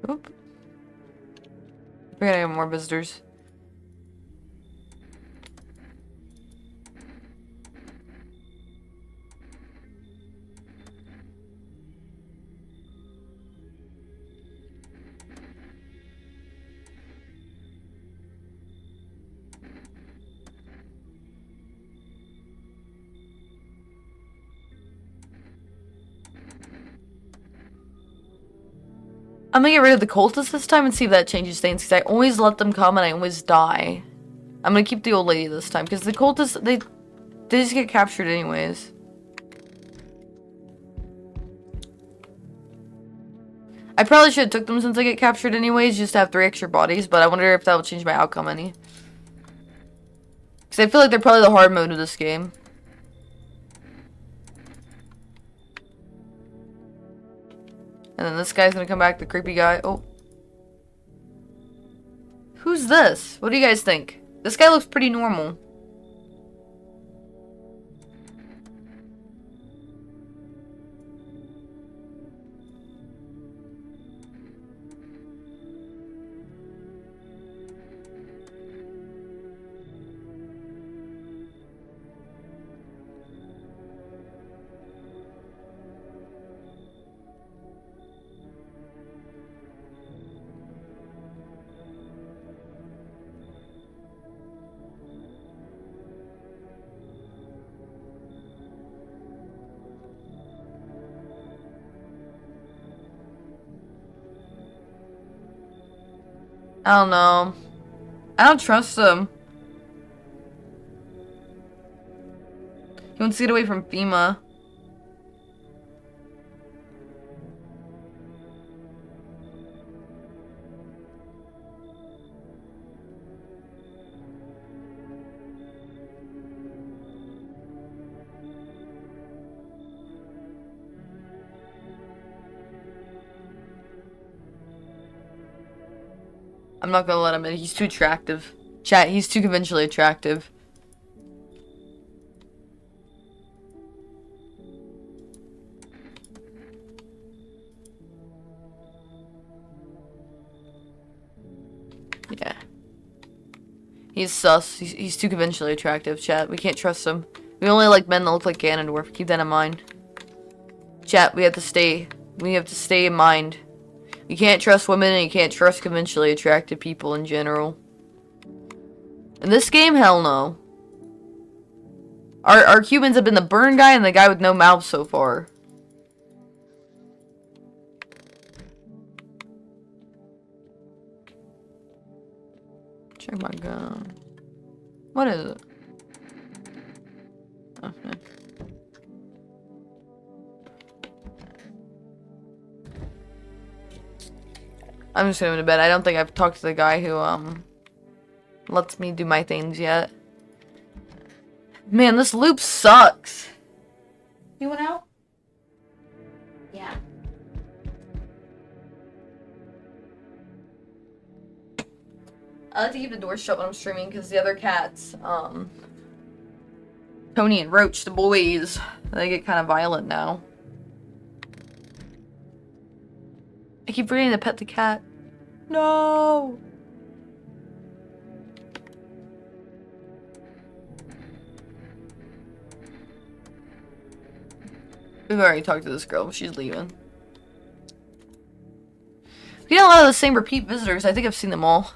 Speaker 1: Oop. We're gonna have more visitors. I'm gonna get rid of the cultists this time and see if that changes things, because I always let them come and I always die. I'm gonna keep the old lady this time, because the cultists, they just get captured anyways. I probably should have took them since they get captured anyways, just to have 3 extra bodies, but I wonder if that will change my outcome any. Because I feel like they're probably the hard mode of this game. And then this guy's gonna come back, the creepy guy. Oh. Who's this? What do you guys think? This guy looks pretty normal. I don't know. I don't trust him. He wants to get away from FEMA. I'm not gonna let him in. He's too attractive. Chat, he's too conventionally attractive. Yeah. He's sus. He's too conventionally attractive, chat. We can't trust him. We only like men that look like Ganondorf. Keep that in mind. Chat, we have to stay in mind. You can't trust women and you can't trust conventionally attractive people in general. In this game, hell no. Our humans have been the burn guy and the guy with no mouth so far. Check my gun. What is it? Okay. I'm just gonna go to bed. I don't think I've talked to the guy who, lets me do my things yet. Man, this loop sucks. You went out? Yeah. I like to keep the door shut when I'm streaming because the other cats, Tony and Roach, the boys, they get kind of violent now. I keep forgetting to pet the cat. No! We've already talked to this girl, but she's leaving. We got a lot of the same repeat visitors. I think I've seen them all.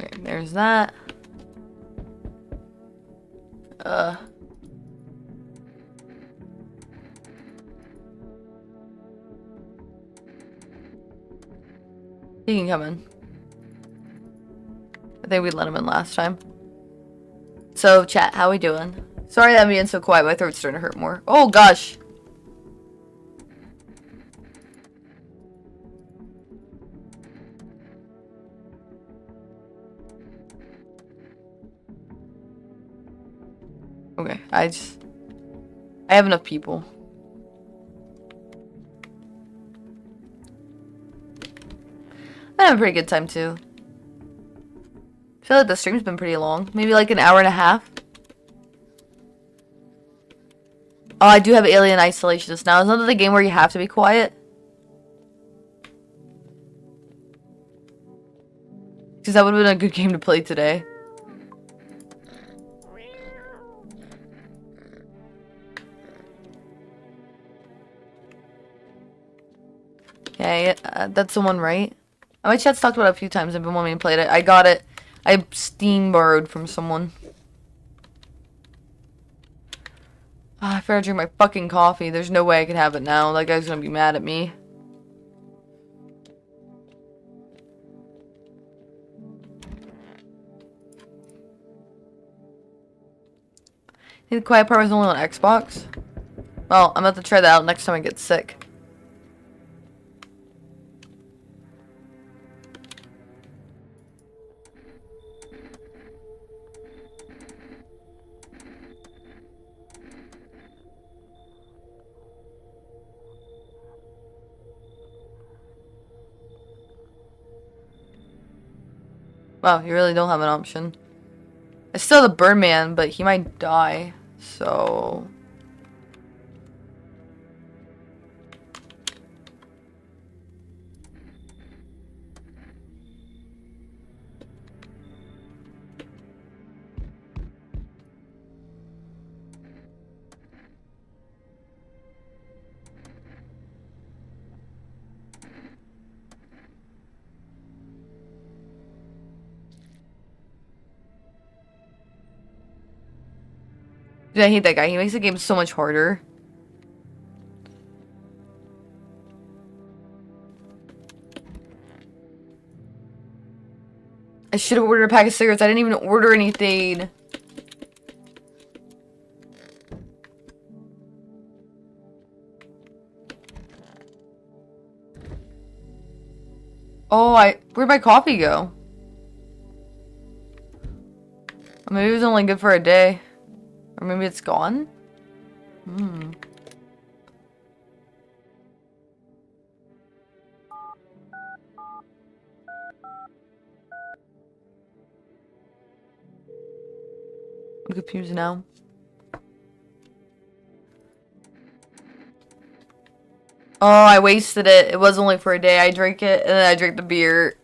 Speaker 1: Okay, there's that. He can come in. I think we let him in last time. So, chat, how we doing? Sorry that I'm being so quiet, my throat's starting to hurt more. Oh, gosh! Okay, I have enough people. I had a pretty good time too. I feel like the stream's been pretty long. Maybe like an hour and a half. Oh, I do have Alien Isolationist now. Isn't that the game where you have to be quiet? Because that would have been a good game to play today. Okay, that's the one, right? My chat's talked about it a few times. I've been wanting to play it. I got it. I Steam borrowed from someone. Ah, I forgot to drink my fucking coffee. There's no way I can have it now. That guy's gonna be mad at me. The Quiet Part was only on Xbox? Well, I'm about to try that out next time I get sick. Wow, you really don't have an option. I still have the Birdman, but he might die, so... Dude, I hate that guy. He makes the game so much harder. I should have ordered a pack of cigarettes. I didn't even order anything. Oh, where'd my coffee go? Or maybe it was only good for a day. Or maybe it's gone? Hmm. I'm confused now. Oh, I wasted it. It was only for a day. I drank it, and then I drank the beer.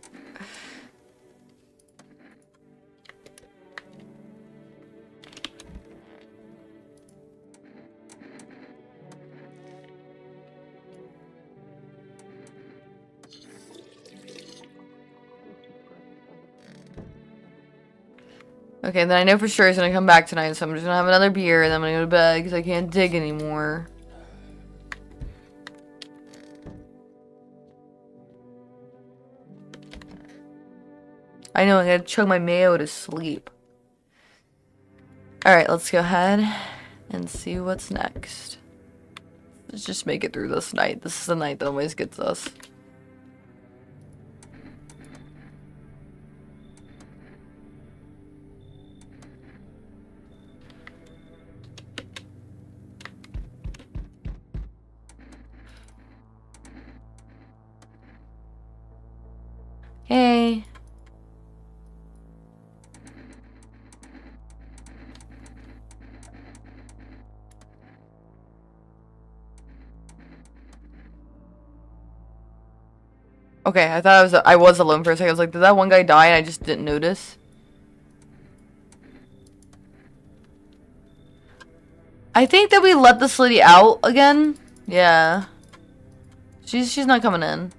Speaker 1: Okay, then I know for sure he's gonna come back tonight, so I'm just gonna have another beer, and then I'm gonna go to bed, because I can't dig anymore. I know, I gotta chug my mayo to sleep. Alright, let's go ahead and see what's next. Let's just make it through this night. This is the night that always gets us. Hey. Okay, I thought I was alone for a second. I was like, did that one guy die and I just didn't notice? I think that we let this lady out again. Yeah. She's not coming in.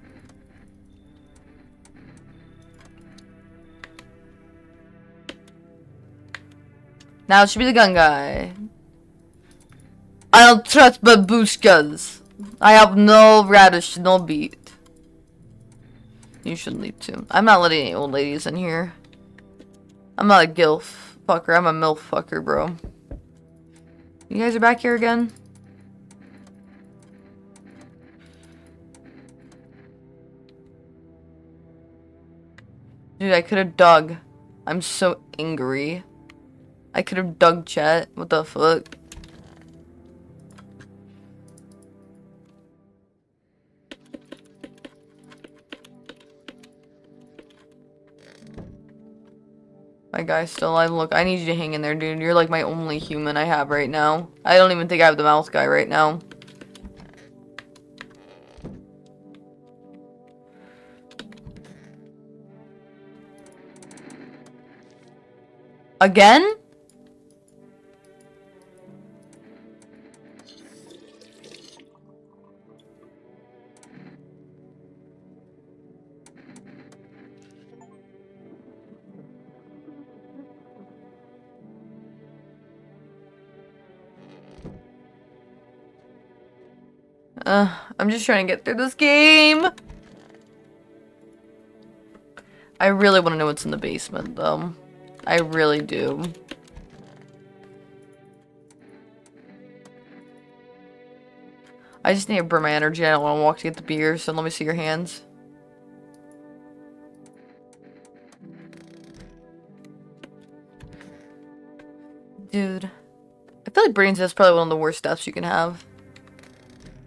Speaker 1: Now it should be the gun guy. I don't trust babushkas. I have no radish, no beet. You should leave too. I'm not letting any old ladies in here. I'm not a gilf fucker. I'm a milf fucker, bro. You guys are back here again? Dude, I could have dug. I'm so angry. I could have dug chat. What the fuck? My guy's still alive. Look, I need you to hang in there, dude. You're like my only human I have right now. I don't even think I have the mouse guy right now. Again? I'm just trying to get through this game. I really want to know what's in the basement, though. I really do. I just need to burn my energy. I don't want to walk to get the beer, so let me see your hands. Dude. I feel like brains is probably one of the worst deaths you can have.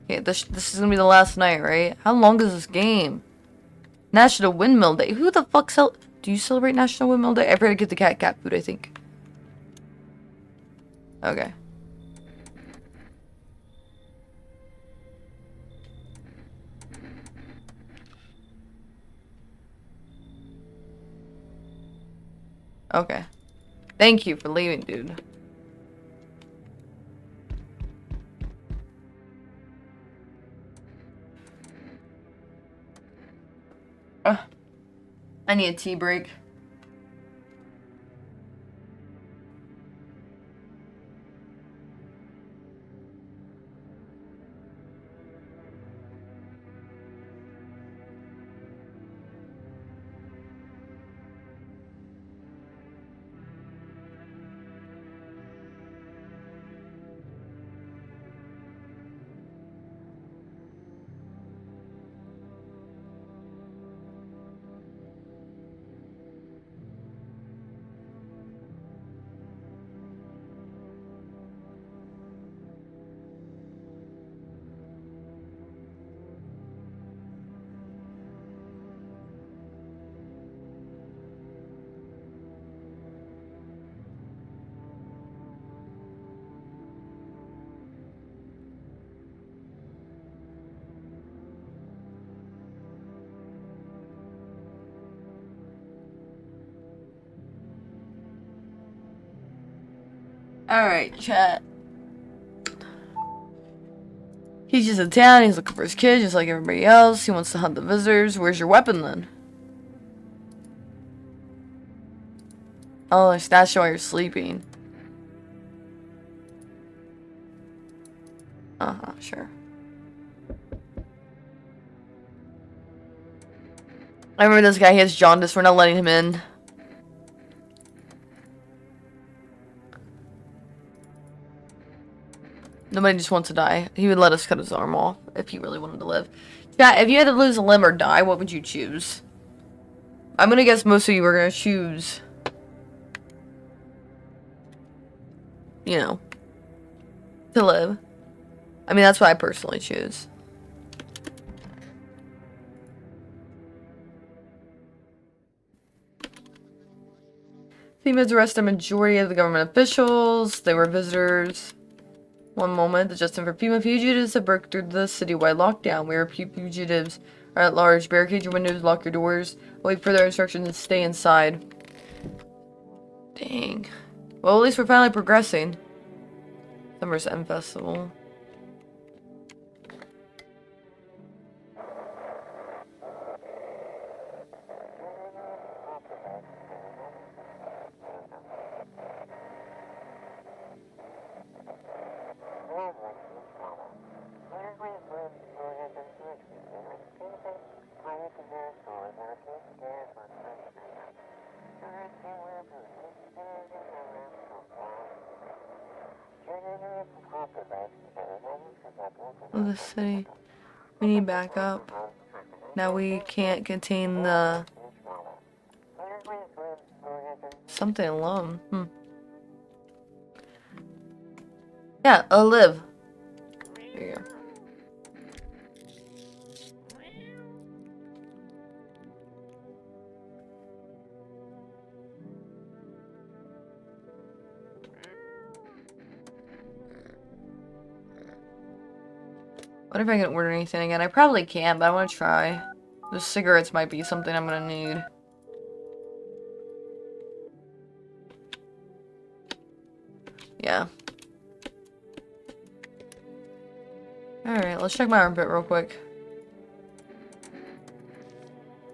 Speaker 1: Okay, this is gonna be the last night, right? How long is this game? National Windmill Day. Who the fuck do you celebrate National Windmill Day? I forgot to get the cat food, I think. Okay. Okay. Thank you for leaving, dude. I need a tea break. Alright, chat. He's just in town, he's looking for his kid just like everybody else. He wants to hunt the visitors. Where's your weapon then? Oh, that's while you're sleeping. Sure. I remember this guy, he has jaundice, we're not letting him in. Nobody just wants to die. He would let us cut his arm off if he really wanted to live. Yeah, if you had to lose a limb or die, what would you choose? I'm gonna guess most of you are gonna choose, you know, to live. I mean, that's what I personally choose. FEMA's arrested a majority of the government officials. They were visitors. One moment, the Justin for FEMA fugitives have broke through the citywide lockdown. Where fugitives are at large. Barricade your windows, lock your doors. Wait for their instructions and stay inside. Dang. Well, at least we're finally progressing. Summer's End Festival. The city. We need backup. Now we can't contain the something alone. Yeah, live. There you go. What if I can order anything again? I probably can, but I want to try. The cigarettes might be something I'm gonna need. Yeah. Alright, let's check my armpit real quick.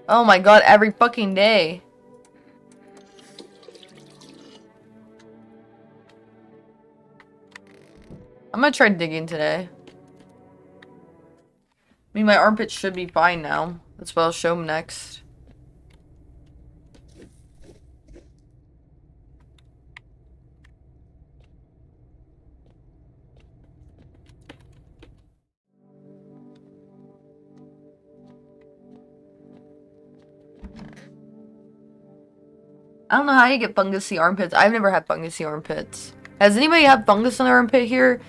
Speaker 1: Oh my god, every fucking day. I'm gonna try digging today. I mean, my armpits should be fine now. That's what I'll show them next. I don't know how you get fungusy armpits. I've never had fungusy armpits. Has anybody had fungus on their armpit here?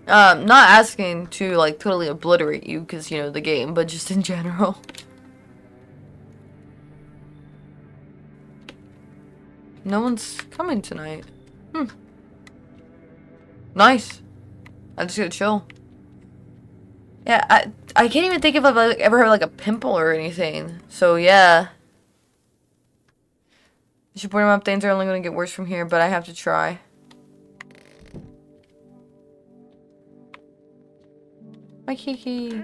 Speaker 1: Not asking to, like, totally obliterate you, because, you know, the game, but just in general. No one's coming tonight. Nice. I'm just gonna chill. Yeah, I can't even think if I've like, ever had, like, a pimple or anything. So, yeah. You should point them up. Things are only gonna get worse from here, but I have to try. My Kiki.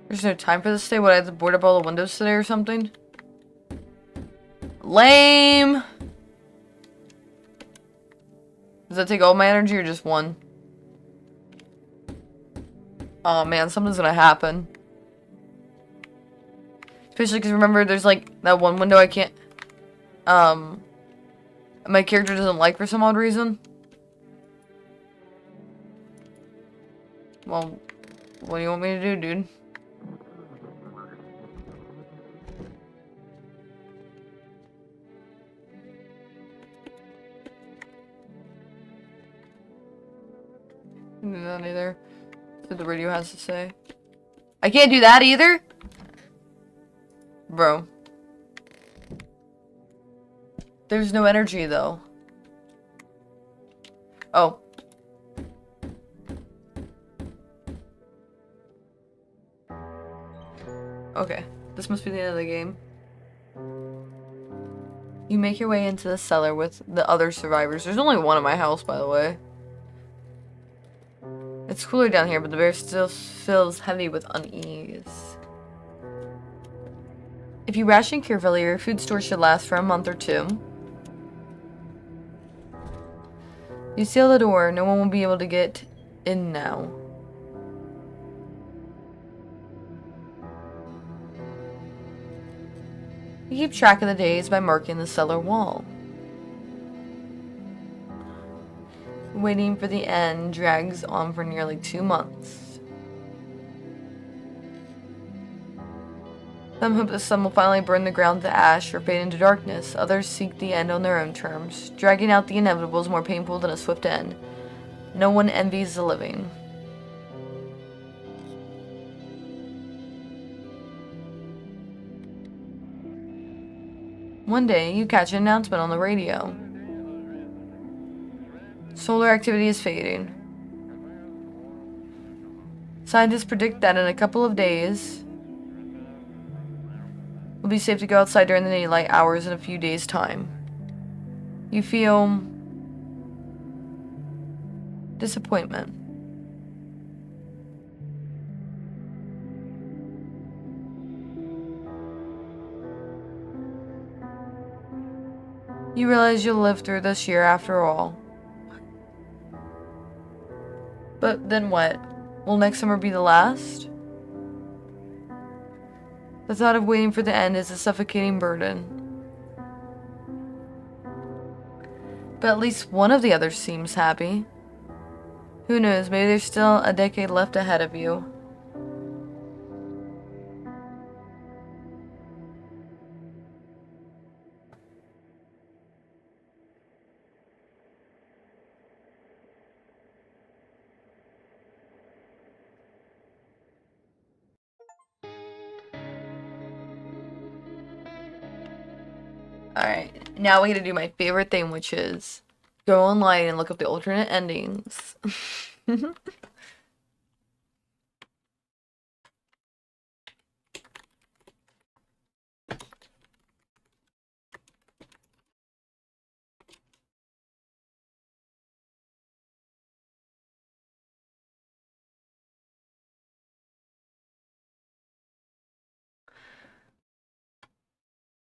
Speaker 1: There's no time for this today. What, I have to board up all the windows today or something? Lame! Does that take all my energy or just one? Oh man, something's gonna happen. Especially because remember, there's like that one window I can't, my character doesn't like for some odd reason. Well, what do you want me to do, dude? Can't do that either. That's what the radio has to say. I can't do that either? Bro. There's no energy, though. Oh. Okay. This must be the end of the game. You make your way into the cellar with the other survivors. There's only one in my house, by the way. It's cooler down here, but the bear still feels heavy with unease. If you ration carefully, your food store should last for a month or two. You seal the door. No one will be able to get in now. You keep track of the days by marking the cellar wall. Waiting for the end drags on for nearly 2 months. Some hope the sun will finally burn the ground to ash or fade into darkness. Others seek the end on their own terms. Dragging out the inevitable is more painful than a swift end. No one envies the living. One day, you catch an announcement on the radio. Solar activity is fading. Scientists predict that in a couple of days, it'll be safe to go outside during the daylight hours in a few days' time. You feel disappointment. You realize you'll live through this year after all. But then what? Will next summer be the last? The thought of waiting for the end is a suffocating burden. But at least one of the others seems happy. Who knows, maybe there's still a decade left ahead of you. Alright, now we gotta do my favorite thing, which is go online and look up the alternate endings.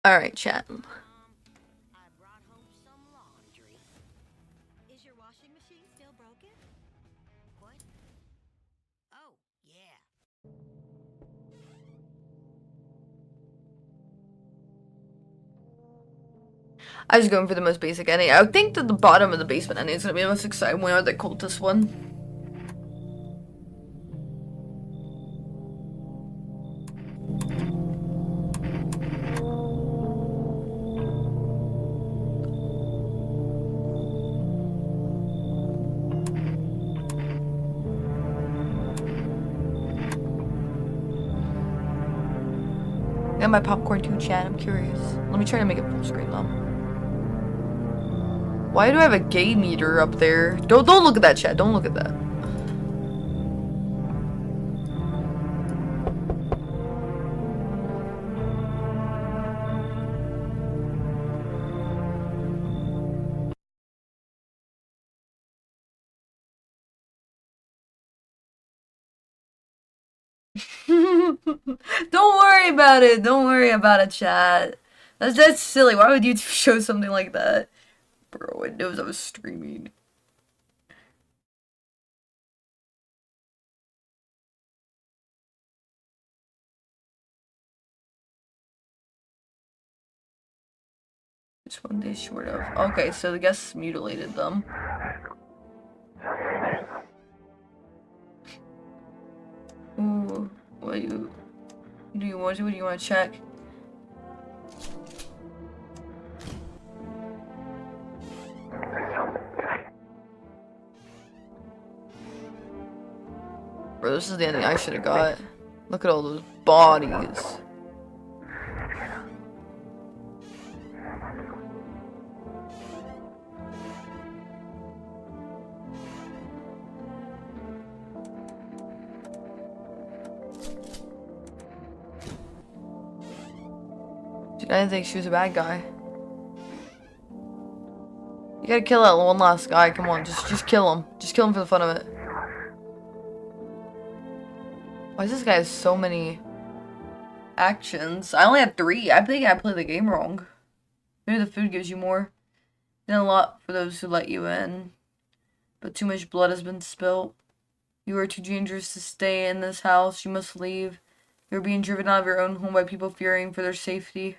Speaker 1: Alright, chat.
Speaker 2: I brought home some laundry. Is your washing machine still broken? What? Oh, yeah.
Speaker 1: I was going for the most basic ending. I would think that the bottom of the basement ending is gonna be the most exciting one, or the cultist one. And my popcorn too, chat. I'm curious. Let me try to make it full screen though. Why do I have a gay meter up there? Don't look at that, chat. Don't look at that. Don't worry about it. Don't worry about it, chat. That's silly. Why would YouTube show something like that? Bro, it knows I was streaming. Just one day short of. Okay, so the guests mutilated them. Ooh, what do you want to? What do you want to check? Bro, this is the ending I should have got. Look at all those bodies. Dude, I didn't think she was a bad guy. You gotta kill that one last guy. Come on, just kill him. Just kill him for the fun of it. Why does this guy have so many actions? I only have 3. I think I played the game wrong. Maybe the food gives you more. Then a lot for those who let you in. But too much blood has been spilt. You are too dangerous to stay in this house. You must leave. You're being driven out of your own home by people fearing for their safety.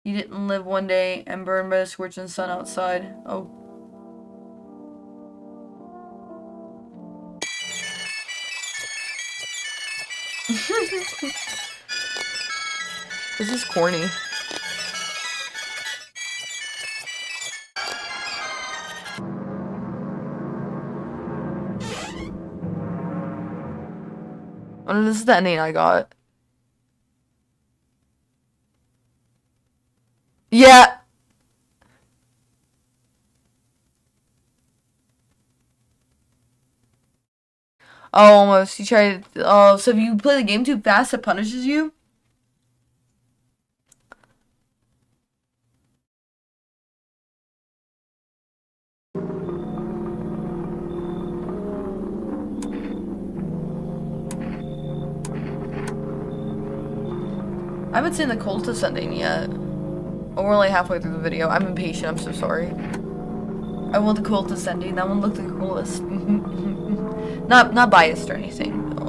Speaker 1: You didn't live one day and burned by the scorching sun outside. Oh. This is corny. Oh no, this is the ending I got. Yeah. Oh, almost. You tried. Oh, so if you play the game too fast, it punishes you? I haven't seen the cultist ending yet. Oh, we're only halfway through the video. I'm impatient. I'm so sorry. I want the cultist ending. That one looked the coolest. Not biased or anything. No.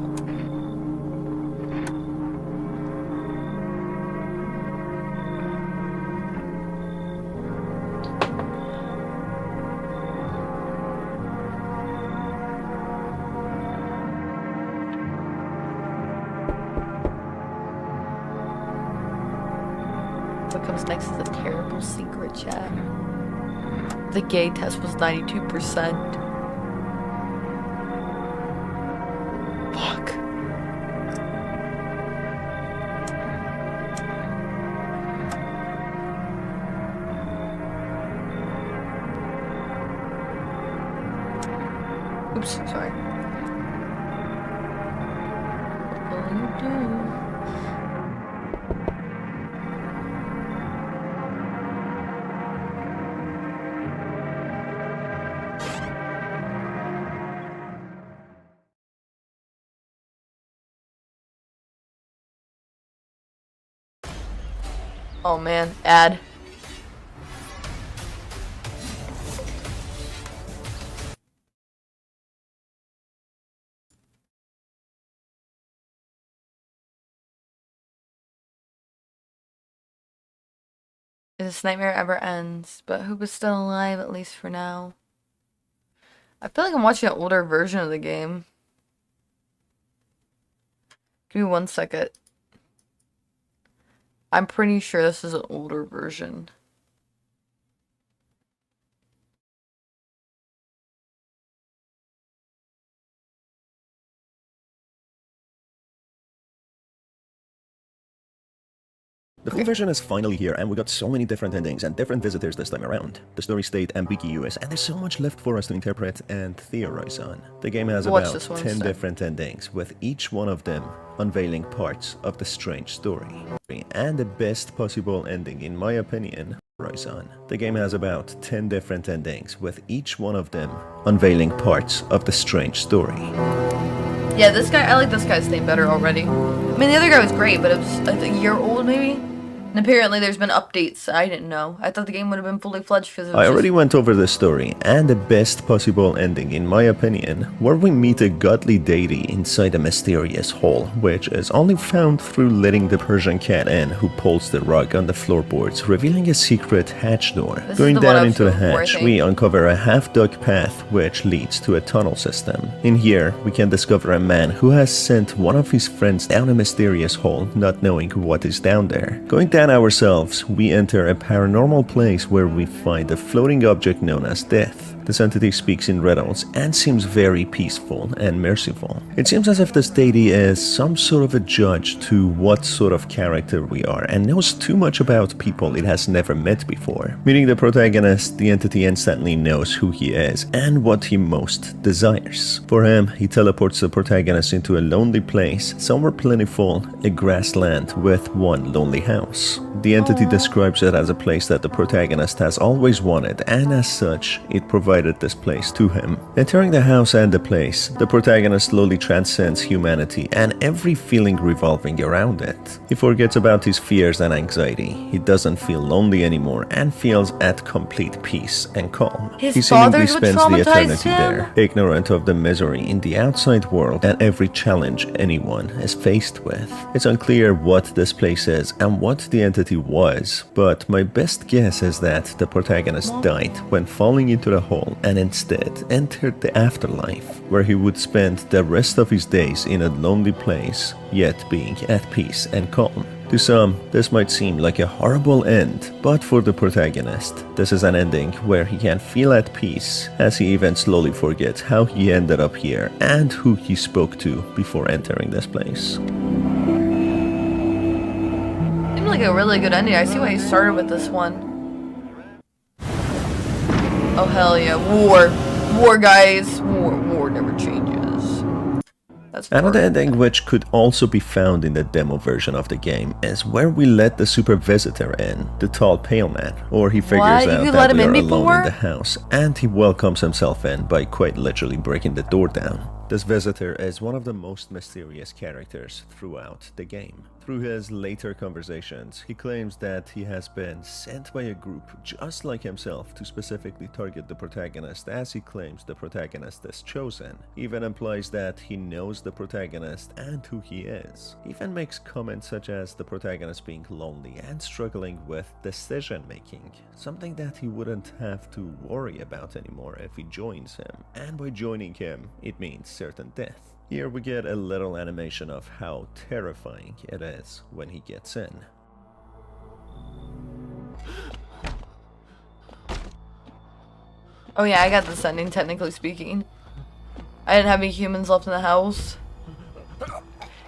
Speaker 1: What comes next is a terrible secret, chat. The gay test was 92%. Fuck. Oops, sorry. What will you do? Oh man, ad. If this nightmare ever ends, but who was still alive, at least for now? I feel like I'm watching an older version of the game. Give me 1 second. I'm pretty sure this is an older version.
Speaker 3: The full version is finally here, and we got so many different endings and different visitors this time around. The story stayed ambiguous, and there's so much left for us to interpret and theorize on. The game has about 10 different endings, with each one of them unveiling parts of the strange story. And the best possible ending, in my opinion, on. The game has about 10 different endings, with each one of them unveiling parts of the strange story.
Speaker 1: Yeah, this guy, I like this guy's name better already. I mean, the other guy was great, but it was a year old maybe? And apparently there's been updates. I didn't know. I thought the game would have been fully fledged because it was
Speaker 3: I already went over the story, and the best possible ending, in my opinion, where we meet a godly deity inside a mysterious hole, which is only found through letting the Persian cat in, who pulls the rug on the floorboards, revealing a secret hatch door. Going down into the hatch, we uncover a half-dug path which leads to a tunnel system. In here, we can discover a man who has sent one of his friends down a mysterious hole, not knowing what is down there. Going down ourselves, we enter a paranormal place where we find a floating object known as Death. This entity speaks in riddles and seems very peaceful and merciful. It seems as if this deity is some sort of a judge to what sort of character we are and knows too much about people it has never met before. Meeting the protagonist, the entity instantly knows who he is and what he most desires. For him, he teleports the protagonist into a lonely place, somewhere plentiful, a grassland with one lonely house. The entity describes it as a place that the protagonist has always wanted, and as such, it provides this place to him. Entering the house and the place, the protagonist slowly transcends humanity and every feeling revolving around it. He forgets about his fears and anxiety. He doesn't feel lonely anymore and feels at complete peace and calm. He seemingly spends the eternity there, ignorant of the misery in the outside world and every challenge anyone is faced with. It's unclear what this place is and what the entity was, but my best guess is that the protagonist died when falling into the hole and instead entered the afterlife, where he would spend the rest of his days in a lonely place, yet being at peace and calm. To some, this might seem like a horrible end, but for the protagonist, this is an ending where he can feel at peace, as he even slowly forgets how he ended up here and who he spoke to before entering this place.
Speaker 1: Seemed like a really good ending. I see why he started with this one. Oh hell yeah, war. War, guys. War never changes. That's
Speaker 3: another ending which could also be found in the demo version of the game is where we let the super visitor in, the tall pale man, or he figures out that we are alone in the house, and he welcomes himself in by quite literally breaking the door down. This visitor is one of the most mysterious characters throughout the game. Through his later conversations, he claims that he has been sent by a group just like himself to specifically target the protagonist, as he claims the protagonist is chosen. He even implies that he knows the protagonist and who he is. He even makes comments such as the protagonist being lonely and struggling with decision making, something that he wouldn't have to worry about anymore if he joins him. And by joining him, it means certain death. Here we get a little animation of how terrifying it is when he gets in.
Speaker 1: Oh yeah, I got this ending, technically speaking. I didn't have any humans left in the house.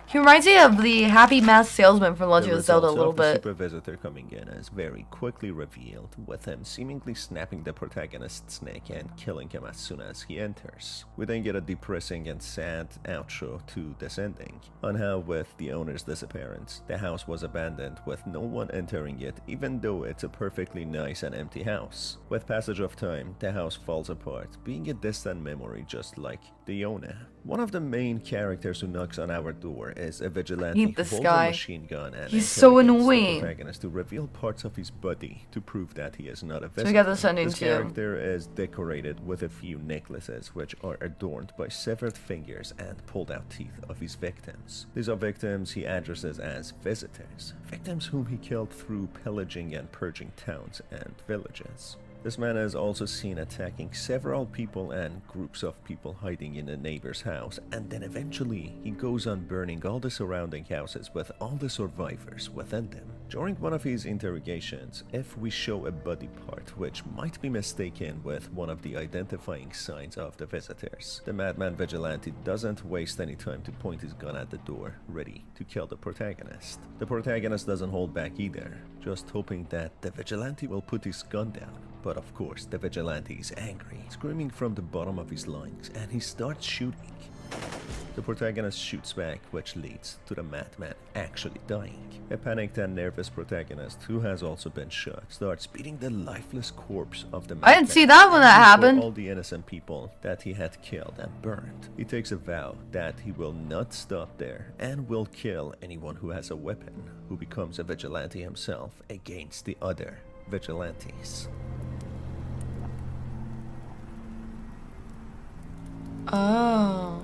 Speaker 1: He reminds me of the Happy Mask Salesman from Legend of Zelda a little bit.
Speaker 3: The super visitor coming in is very quickly revealed, with him seemingly snapping the protagonist's neck and killing him as soon as he enters. We then get a depressing and sad outro to this ending, on how with the owner's disappearance, the house was abandoned with no one entering it, even though it's a perfectly nice and empty house. With passage of time, the house falls apart, being a distant memory just like the owner. One of the main characters who knocks on our door is a vigilante who
Speaker 1: Hate this
Speaker 3: holds
Speaker 1: guy.
Speaker 3: a machine gun and
Speaker 1: He's so
Speaker 3: interrogates the
Speaker 1: annoying.
Speaker 3: protagonist to reveal parts of his body to prove that he is not a visitor.
Speaker 1: So we got this ending
Speaker 3: This
Speaker 1: too.
Speaker 3: character is decorated with a few necklaces which are adorned by severed fingers and pulled out teeth of his victims. These are victims he addresses as visitors, victims whom he killed through pillaging and purging towns and villages. This man is also seen attacking several people and groups of people hiding in a neighbor's house, and then eventually he goes on burning all the surrounding houses with all the survivors within them. During one of his interrogations, if we show a body part which might be mistaken with one of the identifying signs of the visitors, the madman vigilante doesn't waste any time to point his gun at the door, ready to kill the protagonist. The protagonist doesn't hold back either, just hoping that the vigilante will put his gun down. But of course, the vigilante is angry, screaming from the bottom of his lungs, and he starts shooting. The protagonist shoots back, which leads to the madman actually dying. A panicked and nervous protagonist, who has also been shot, starts beating the lifeless corpse of the madman.
Speaker 1: I didn't see that when that happened.
Speaker 3: All the innocent people that he had killed and burned. He takes a vow that he will not stop there and will kill anyone who has a weapon, who becomes a vigilante himself against the other vigilantes.
Speaker 1: Oh.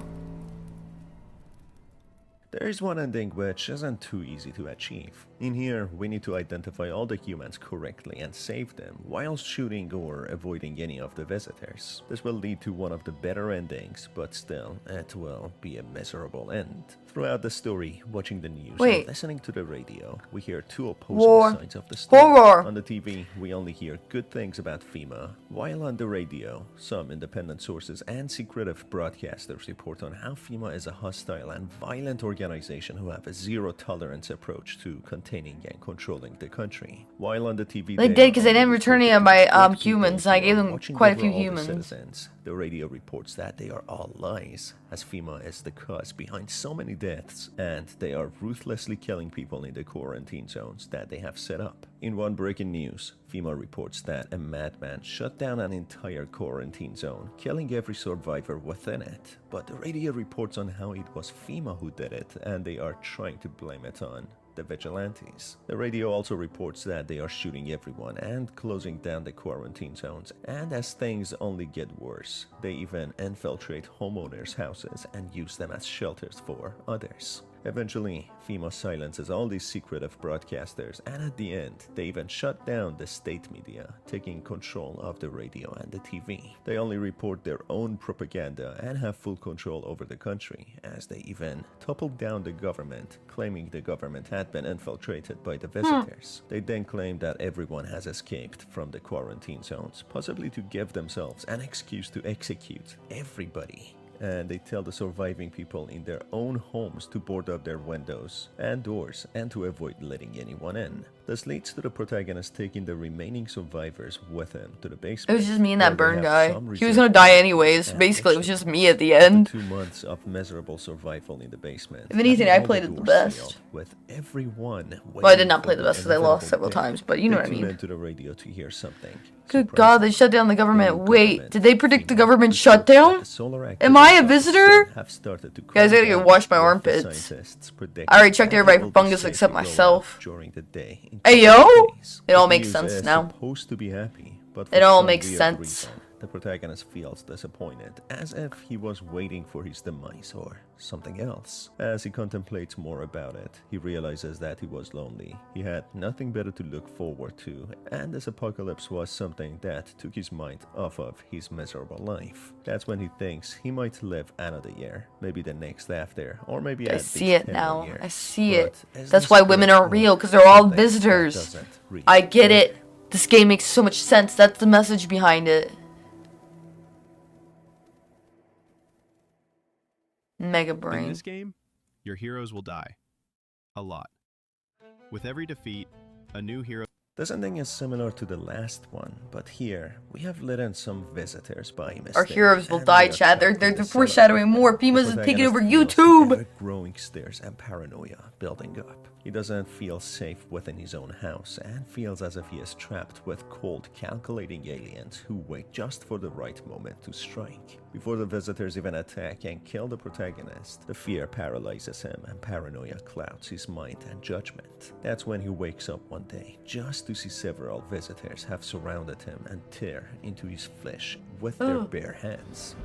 Speaker 3: There is one ending which isn't too easy to achieve. In here, we need to identify all the humans correctly and save them, while shooting or avoiding any of the visitors. This will lead to one of the better endings, but still, it will be a miserable end. Throughout the story, watching the news and listening to the radio, we hear two opposing sides of the story.
Speaker 1: Horror.
Speaker 3: On the TV, we only hear good things about FEMA, while on the radio, some independent sources and secretive broadcasters report on how FEMA is a hostile and violent organization who have a zero-tolerance approach to containing and controlling the country. While on the TV,
Speaker 1: They did, because they didn't return any of my humans, and I gave them quite a few humans.
Speaker 3: Citizens. The radio reports that they are all lies, as FEMA is the cause behind so many deaths, and they are ruthlessly killing people in the quarantine zones that they have set up. In one breaking news, FEMA reports that a madman shut down an entire quarantine zone, killing every survivor within it. But the radio reports on how it was FEMA who did it, and they are trying to blame it on the vigilantes. The radio also reports that they are shooting everyone and closing down the quarantine zones, and as things only get worse, they even infiltrate homeowners' houses and use them as shelters for others. Eventually, FEMA silences all these secretive broadcasters, and at the end, they even shut down the state media, taking control of the radio and the TV. They only report their own propaganda and have full control over the country, as they even toppled down the government, claiming the government had been infiltrated by the visitors. They then claim that everyone has escaped from the quarantine zones, possibly to give themselves an excuse to execute everybody. And they tell the surviving people in their own homes to board up their windows and doors and to avoid letting anyone in. This leads to the protagonist taking the remaining survivors with him to the basement.
Speaker 1: It was just me and that
Speaker 3: where
Speaker 1: burn
Speaker 3: they have
Speaker 1: guy.
Speaker 3: some
Speaker 1: He was gonna die anyways.
Speaker 3: and
Speaker 1: Basically, it was
Speaker 3: exit.
Speaker 1: just me at the end.
Speaker 3: After 2 months of miserable survival in the basement.
Speaker 1: If anything,
Speaker 3: having
Speaker 1: I
Speaker 3: all
Speaker 1: played
Speaker 3: the
Speaker 1: it the
Speaker 3: doors
Speaker 1: best.
Speaker 3: sealed, with everyone
Speaker 1: Well, I did
Speaker 3: waiting
Speaker 1: not play
Speaker 3: for
Speaker 1: the best because I lost
Speaker 3: inevitable
Speaker 1: several
Speaker 3: day.
Speaker 1: times, but you know
Speaker 3: They
Speaker 1: what I
Speaker 3: tune
Speaker 1: mean.
Speaker 3: into the radio to hear something.
Speaker 1: Good
Speaker 3: surprising.
Speaker 1: God, they shut down the government.
Speaker 3: The
Speaker 1: Wait,
Speaker 3: government,
Speaker 1: did they predict the
Speaker 3: FEMA,
Speaker 1: government
Speaker 3: reports that
Speaker 1: shutdown?
Speaker 3: the solar
Speaker 1: Am I a
Speaker 3: activities of the
Speaker 1: visitor?
Speaker 3: sun have started to
Speaker 1: Guys, I gotta
Speaker 3: calm
Speaker 1: go
Speaker 3: down,
Speaker 1: wash my
Speaker 3: with the
Speaker 1: armpits.
Speaker 3: scientists predicting
Speaker 1: I already checked
Speaker 3: that
Speaker 1: everybody
Speaker 3: it
Speaker 1: for
Speaker 3: will be
Speaker 1: fungus
Speaker 3: safe
Speaker 1: except
Speaker 3: to go
Speaker 1: myself.
Speaker 3: out during the day in
Speaker 1: Hey,
Speaker 3: 2
Speaker 1: yo!
Speaker 3: days.
Speaker 1: It all
Speaker 3: This
Speaker 1: makes
Speaker 3: news
Speaker 1: sense
Speaker 3: is
Speaker 1: now.
Speaker 3: supposed to be happy, but
Speaker 1: It
Speaker 3: for
Speaker 1: all
Speaker 3: some
Speaker 1: makes
Speaker 3: weird
Speaker 1: sense.
Speaker 3: reason, the protagonist feels disappointed, as if he was waiting for his demise or something else. As he contemplates more about it, he realizes that he was lonely. He had nothing better to look forward to, and this apocalypse was something that took his mind off of his miserable life. That's when he thinks he might live another year, maybe the next after, or maybe
Speaker 1: I
Speaker 3: at
Speaker 1: see
Speaker 3: least
Speaker 1: it
Speaker 3: 10
Speaker 1: now.
Speaker 3: more years.
Speaker 1: I see
Speaker 3: But
Speaker 1: it.
Speaker 3: is
Speaker 1: That's
Speaker 3: this
Speaker 1: why women
Speaker 3: good
Speaker 1: aren't
Speaker 3: or
Speaker 1: real, because they're all
Speaker 3: something that
Speaker 1: visitors.
Speaker 3: doesn't really
Speaker 1: I get
Speaker 3: work?
Speaker 1: it. This game makes so much sense. That's the message behind it. Mega
Speaker 4: In
Speaker 1: brain.
Speaker 4: this game, your heroes will die. A lot. With every defeat, a new hero
Speaker 3: This ending is similar to the last one, but here we have let in some visitors by mistake.
Speaker 1: Our heroes will
Speaker 3: and
Speaker 1: die,
Speaker 3: they are
Speaker 1: Chad.
Speaker 3: trapped
Speaker 1: They're
Speaker 3: in the
Speaker 1: foreshadowing
Speaker 3: cellar.
Speaker 1: more. Pima's
Speaker 3: The
Speaker 1: is taking over
Speaker 3: protagonist feels
Speaker 1: YouTube.
Speaker 3: the ever-growing stares and paranoia building up. He doesn't feel safe within his own house and feels as if he is trapped with cold, calculating aliens who wait just for the right moment to strike. Before the visitors even attack and kill the protagonist, the fear paralyzes him and paranoia clouds his mind and judgment. That's when he wakes up one day just to see several visitors have surrounded him and tear into his flesh with their bare hands.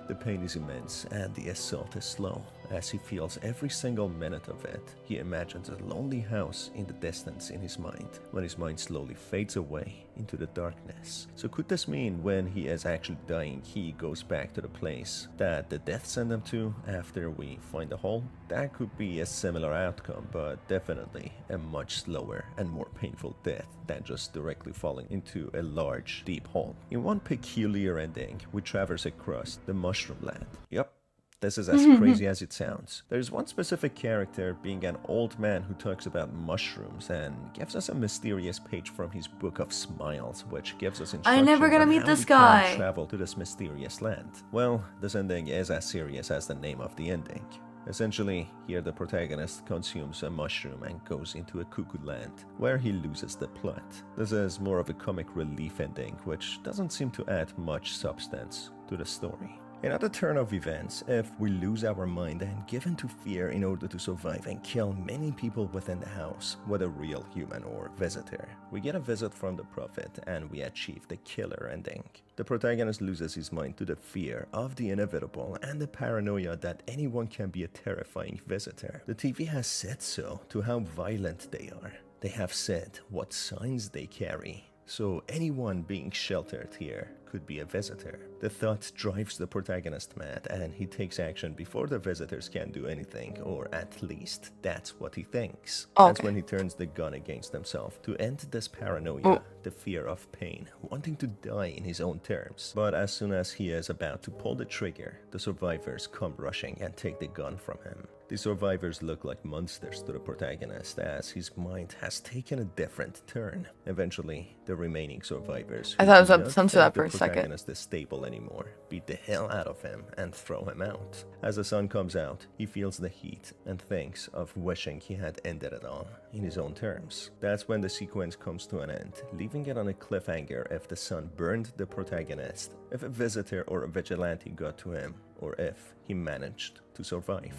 Speaker 3: The pain is immense and the assault is slow. As he feels every single minute of it, he imagines a lonely house in the distance in his mind, when his mind slowly fades away into the darkness. So could this mean when he is actually dying, he goes back to the place that the death sent him to after we find the hole? That could be a similar outcome, but definitely a much slower and more painful death than just directly falling into a large, deep hole. In one peculiar ending, we traverse across the Mushroom Land. Yup. This is as crazy as it sounds. There's one specific character being an old man who talks about mushrooms and gives us a mysterious page from his book of smiles, which gives us instructions
Speaker 1: never gonna
Speaker 3: on
Speaker 1: meet
Speaker 3: how
Speaker 1: this
Speaker 3: we
Speaker 1: guy.
Speaker 3: can travel to this mysterious land. Well, this ending is as serious as the name of the ending. Essentially, here the protagonist consumes a mushroom and goes into a cuckoo land, where he loses the plot. This is more of a comic relief ending, which doesn't seem to add much substance to the story. Another turn of events, if we lose our mind and give in to fear in order to survive and kill many people within the house, whether real human or visitor. We get a visit from the prophet and we achieve the killer ending. The protagonist loses his mind to the fear of the inevitable and the paranoia that anyone can be a terrifying visitor. The TV has said so to how violent they are. They have said what signs they carry. So anyone being sheltered here could be a visitor. The thought drives the protagonist mad and he takes action before the visitors can do anything, or at least that's what he thinks. That's when he turns the gun against himself to end this paranoia, the fear of pain, wanting to die in his own terms. But as soon as he is about to pull the trigger, the survivors come rushing and take the gun from him. The survivors look like monsters to the protagonist as his mind has taken a different turn. Eventually, the remaining survivors
Speaker 1: I thought it was up to censor that for a second.
Speaker 3: The protagonist is stable anymore, beat the hell out of him and throw him out. As the sun comes out, he feels the heat and thinks of wishing he had ended it all in his own terms. That's when the sequence comes to an end, leaving it on a cliffhanger if the sun burned the protagonist, if a visitor or a vigilante got to him, or if he managed to survive.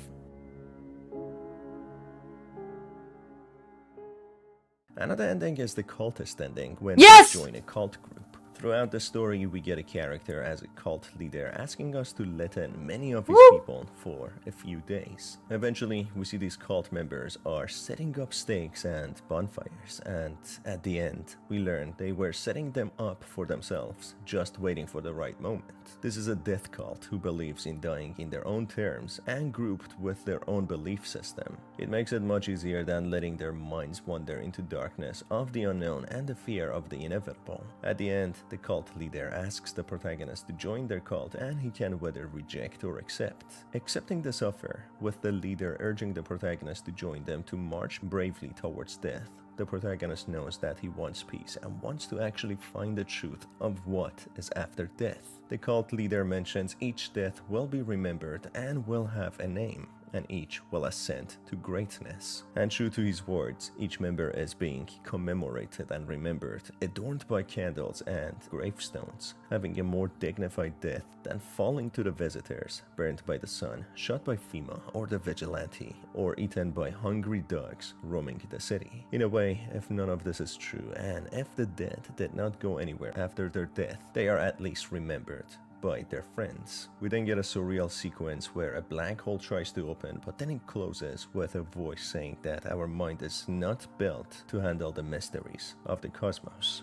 Speaker 3: Another ending is the cultist ending, when we join a cult group. Throughout the story, we get a character as a cult leader asking us to let in many of his people for a few days. Eventually, we see these cult members are setting up stakes and bonfires, and at the end, we learn they were setting them up for themselves, just waiting for the right moment. This is a death cult who believes in dying in their own terms and grouped with their own belief system. It makes it much easier than letting their minds wander into darkness of the unknown and the fear of the inevitable. At the end, the cult leader asks the protagonist to join their cult and he can whether reject or accept. Accepting this offer, with the leader urging the protagonist to join them to march bravely towards death, the protagonist knows that he wants peace and wants to actually find the truth of what is after death. The cult leader mentions each death will be remembered and will have a name, and each will ascend to greatness. And true to his words, each member is being commemorated and remembered, adorned by candles and gravestones, having a more dignified death than falling to the visitors, burned by the sun, shot by FEMA or the vigilante, or eaten by hungry dogs roaming the city. In a way, if none of this is true, and if the dead did not go anywhere after their death, they are at least remembered by their friends. We then get a surreal sequence where a black hole tries to open, but then it closes with a voice saying that our mind is not built to handle the mysteries of the cosmos.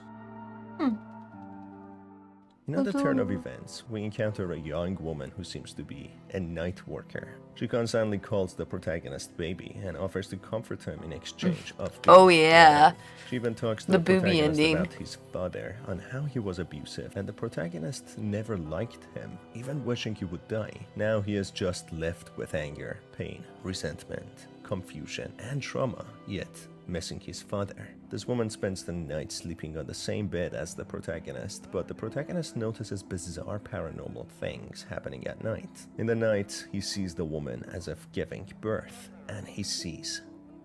Speaker 3: In the turn of events, we encounter a young woman who seems to be a night worker. She constantly calls the protagonist baby and offers to comfort him in exchange of
Speaker 1: Oh
Speaker 3: being
Speaker 1: yeah.
Speaker 3: better. She even talks to
Speaker 1: The
Speaker 3: the
Speaker 1: booby
Speaker 3: protagonist
Speaker 1: ending.
Speaker 3: about his father, on how he was abusive, and the protagonist never liked him, even wishing he would die. Now he is just left with anger, pain, resentment, confusion, and trauma, yet missing his father. This woman spends the night sleeping on the same bed as the protagonist, but the protagonist notices bizarre paranormal things happening at night. In the night, he sees the woman as if giving birth, and he sees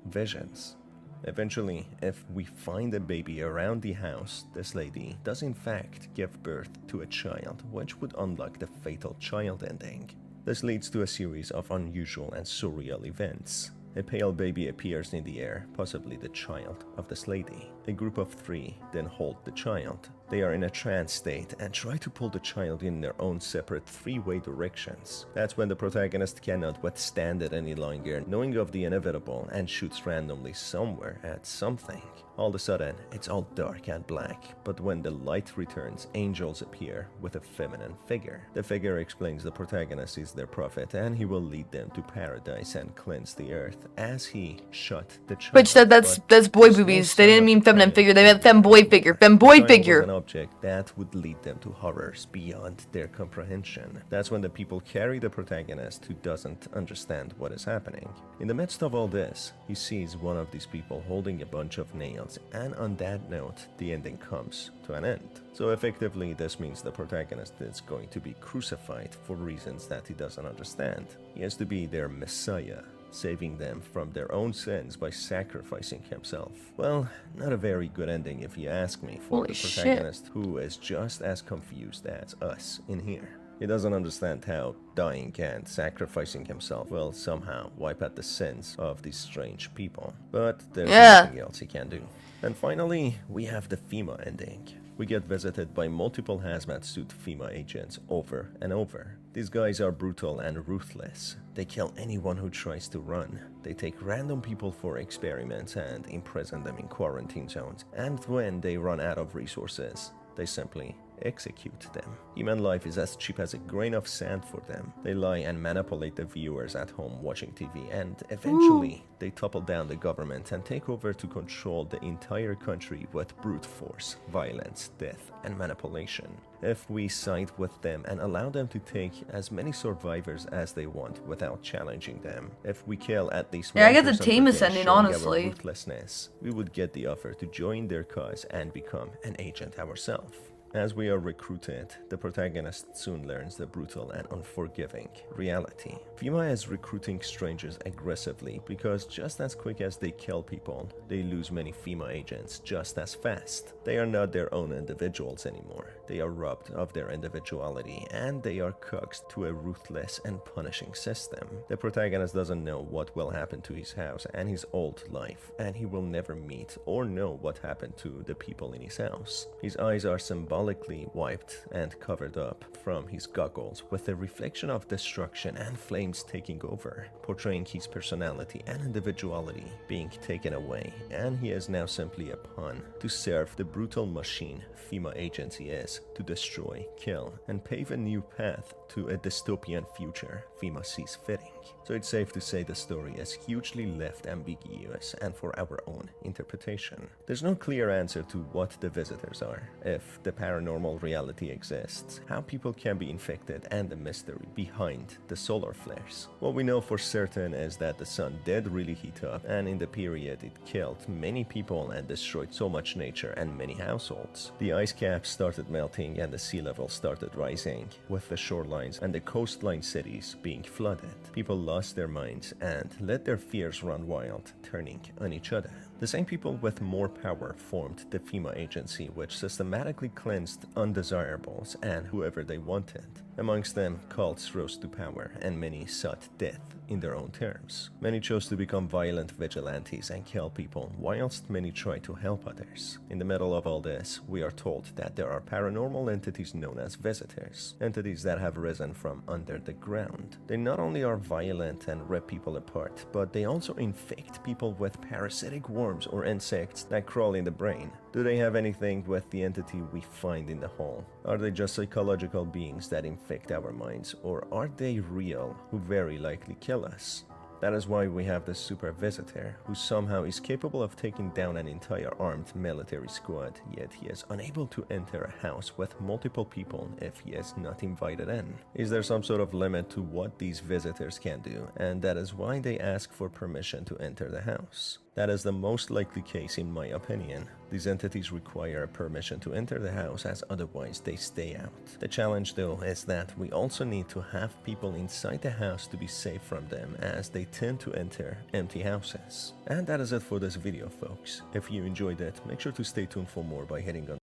Speaker 3: visions. Eventually, if we find a baby around the house, this lady does in fact give birth to a child, which would unlock the fatal child ending. This leads to a series of unusual and surreal events. A pale baby appears in the air, possibly the child of this lady. A group of 3 then hold the child. They are in a trance state and try to pull the child in their own separate 3-way directions. That's when the protagonist cannot withstand it any longer, knowing of the inevitable, and shoots randomly somewhere at something. All of a sudden, it's all dark and black, but when the light returns, angels appear with a feminine figure. The figure explains the protagonist is their prophet and he will lead them to paradise and cleanse the earth as he shot the child.
Speaker 1: Which that's boy
Speaker 3: there's no
Speaker 1: boobies. They
Speaker 3: sign
Speaker 1: didn't
Speaker 3: of
Speaker 1: mean feminine
Speaker 3: child
Speaker 1: figure. They meant
Speaker 3: being
Speaker 1: femboy figure.
Speaker 3: The
Speaker 1: Femboy
Speaker 3: child
Speaker 1: figure.
Speaker 3: was an object that would lead them to horrors beyond their comprehension. That's when the people carry the protagonist who doesn't understand what is happening. In the midst of all this, he sees one of these people holding a bunch of nails, and on that note, the ending comes to an end. So effectively, this means the protagonist is going to be crucified for reasons that he doesn't understand. He has to be their messiah, saving them from their own sins by sacrificing himself. Well, not a very good ending if you ask me for
Speaker 1: Holy
Speaker 3: the
Speaker 1: shit.
Speaker 3: protagonist, who is just as confused as us in here. He doesn't understand how dying and sacrificing himself will somehow wipe out the sins of these strange people. But there's nothing else he can do. And finally, we have the FEMA ending. We get visited by multiple hazmat suit FEMA agents over and over. These guys are brutal and ruthless. They kill anyone who tries to run. They take random people for experiments and imprison them in quarantine zones. And when they run out of resources, they simply execute them. Human life is as cheap as a grain of sand for them. They lie and manipulate the viewers at home watching TV, and eventually they topple down the government and take over to control the entire country with brute force, violence, death, and manipulation. If we side with them and allow them to take as many survivors as they want without challenging them, if we kill at least
Speaker 1: Yeah, I get the
Speaker 3: 1%
Speaker 1: team
Speaker 3: of them
Speaker 1: ascending,
Speaker 3: showing our
Speaker 1: honestly.
Speaker 3: ruthlessness, we would get the offer to join their cause and become an agent ourselves. As we are recruited, the protagonist soon learns the brutal and unforgiving reality. FEMA is recruiting strangers aggressively because just as quick as they kill people, they lose many FEMA agents just as fast. They are not their own individuals anymore. They are robbed of their individuality, and they are coaxed to a ruthless and punishing system. The protagonist doesn't know what will happen to his house and his old life, and he will never meet or know what happened to the people in his house. His eyes are symbolically wiped and covered up from his goggles, with a reflection of destruction and flames taking over, portraying his personality and individuality being taken away, and he is now simply a pawn to serve the brutal machine FEMA agency is to destroy, kill, and pave a new path to a dystopian future FEMA sees fitting. So it's safe to say the story is hugely left ambiguous and for our own interpretation. There's no clear answer to what the visitors are, if the paranormal reality exists, how people can be infected, and the mystery behind the solar flares. What we know for certain is that the sun did really heat up, and in the period it killed many people and destroyed so much nature and many households. The ice caps started melting and the sea level started rising, with the shorelines and the coastline cities being flooded. People lost their minds and let their fears run wild, turning on each other. The same people with more power formed the FEMA agency, which systematically cleansed undesirables and whoever they wanted. Amongst them, cults rose to power, and many sought death in their own terms. Many chose to become violent vigilantes and kill people, whilst many tried to help others. In the middle of all this, we are told that there are paranormal entities known as visitors, entities that have risen from under the ground. They not only are violent and rip people apart, but they also infect people with parasitic worms worms or insects that crawl in the brain? Do they have anything with the entity we find in the hall? Are they just psychological beings that infect our minds, or are they real, who very likely kill us? That is why we have the super visitor, who somehow is capable of taking down an entire armed military squad, yet he is unable to enter a house with multiple people if he is not invited in. Is there some sort of limit to what these visitors can do, and that is why they ask for permission to enter the house? That is the most likely case in my opinion. These entities require a permission to enter the house, as otherwise they stay out. The challenge though is that we also need to have people inside the house to be safe from them, as they tend to enter empty houses. And that is it for this video, folks. If you enjoyed it, make sure to stay tuned for more by hitting on.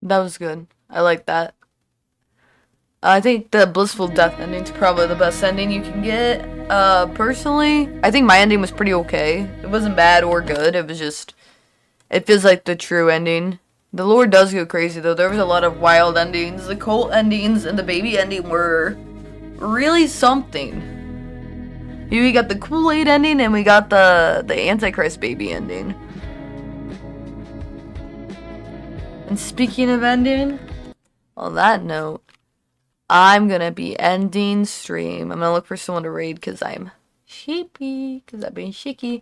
Speaker 1: That was good. I like that. I think the blissful death ending's probably the best ending you can get. Personally, I think my ending was pretty okay. It wasn't bad or good. It was just, it feels like the true ending. The lore does go crazy though. There was a lot of wild endings. The cult endings and the baby ending were really something. We got the Kool-Aid ending and we got the Antichrist baby ending. And speaking of ending, on that note, I'm gonna be ending stream. I'm gonna look for someone to raid because I'm sheepy, because I've been shicky.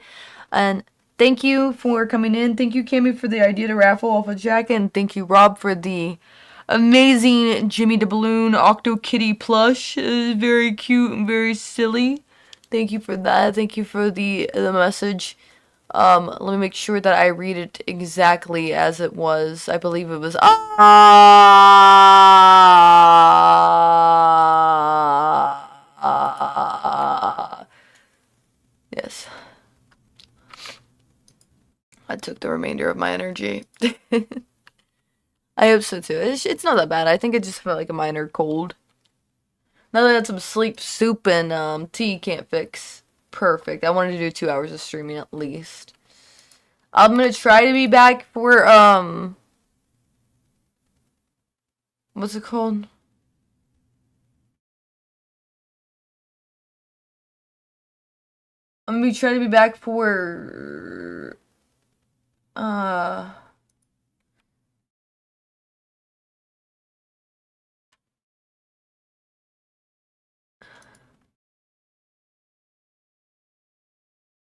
Speaker 1: And thank you for coming in. Thank you, Cammy, for the idea to raffle off a jacket. And thank you, Rob, for the amazing Jimmy the Balloon Octo Kitty plush. Very cute and very silly. Thank you for that. Thank you for the message. Let me make sure that I read it exactly as it was. I believe it was yes. I took the remainder of my energy. I hope so too. It's not that bad. I think it just felt like a minor cold. Now that I had some sleep, soup, and tea can't fix. Perfect. I wanted to do 2 hours of streaming at least. I'm gonna try to be back for what's it called? I'm gonna try to be back for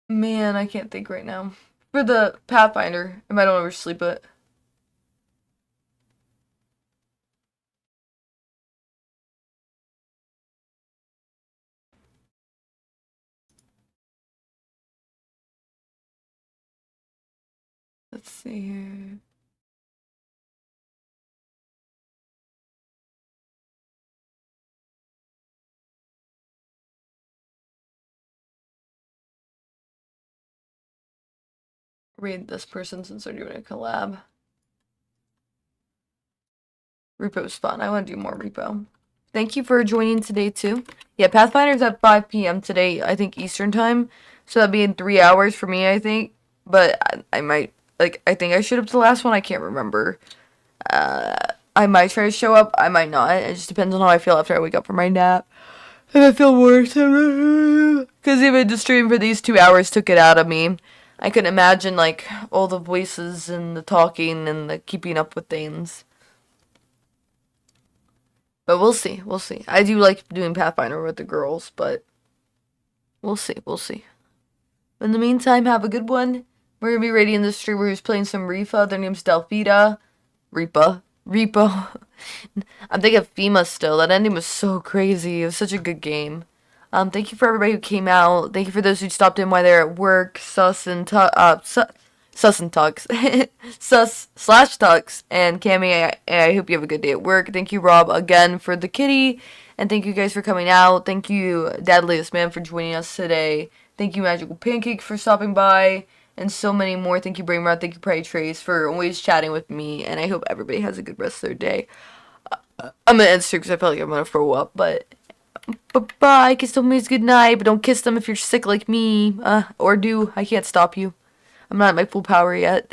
Speaker 1: man, I can't think right now. For the Pathfinder, if I don't oversleep it. Let's see here. Read this person since they're doing a collab. Repo's fun. I want to do more repo. Thank you for joining today too. Yeah, Pathfinder's at 5 p.m. today, I think Eastern time. So that'd be in 3 hours for me, I think. But I might, like, I think I showed up to the last one. I can't remember. I might try to show up. I might not. It just depends on how I feel after I wake up from my nap. If I feel worse. Because even the stream for these 2 hours took it out of me. I couldn't imagine, like, all the voices and the talking and the keeping up with things. But we'll see. We'll see. I do like doing Pathfinder with the girls, but we'll see. We'll see. In the meantime, have a good one. We're going to be raiding the streamer who's playing some Rifa. Their name's Delphita. Repo. I'm thinking of FEMA still. That ending was so crazy. It was such a good game. Thank you for everybody who came out. Thank you for those who stopped in while they're at work. Sus and Tux. Sus/Tux. And Cammy, I hope you have a good day at work. Thank you, Rob, again for the kitty. And thank you guys for coming out. Thank you, Dadliest Man, for joining us today. Thank you, Magical Pancake, for stopping by. And so many more. Thank you, Brainrot. Thank you, Prey Trace, for always chatting with me. And I hope everybody has a good rest of their day. I'm going to end soon because I feel like I'm going to throw up. But bye. Kiss them good night. But don't kiss them if you're sick like me. Or do. I can't stop you. I'm not at my full power yet.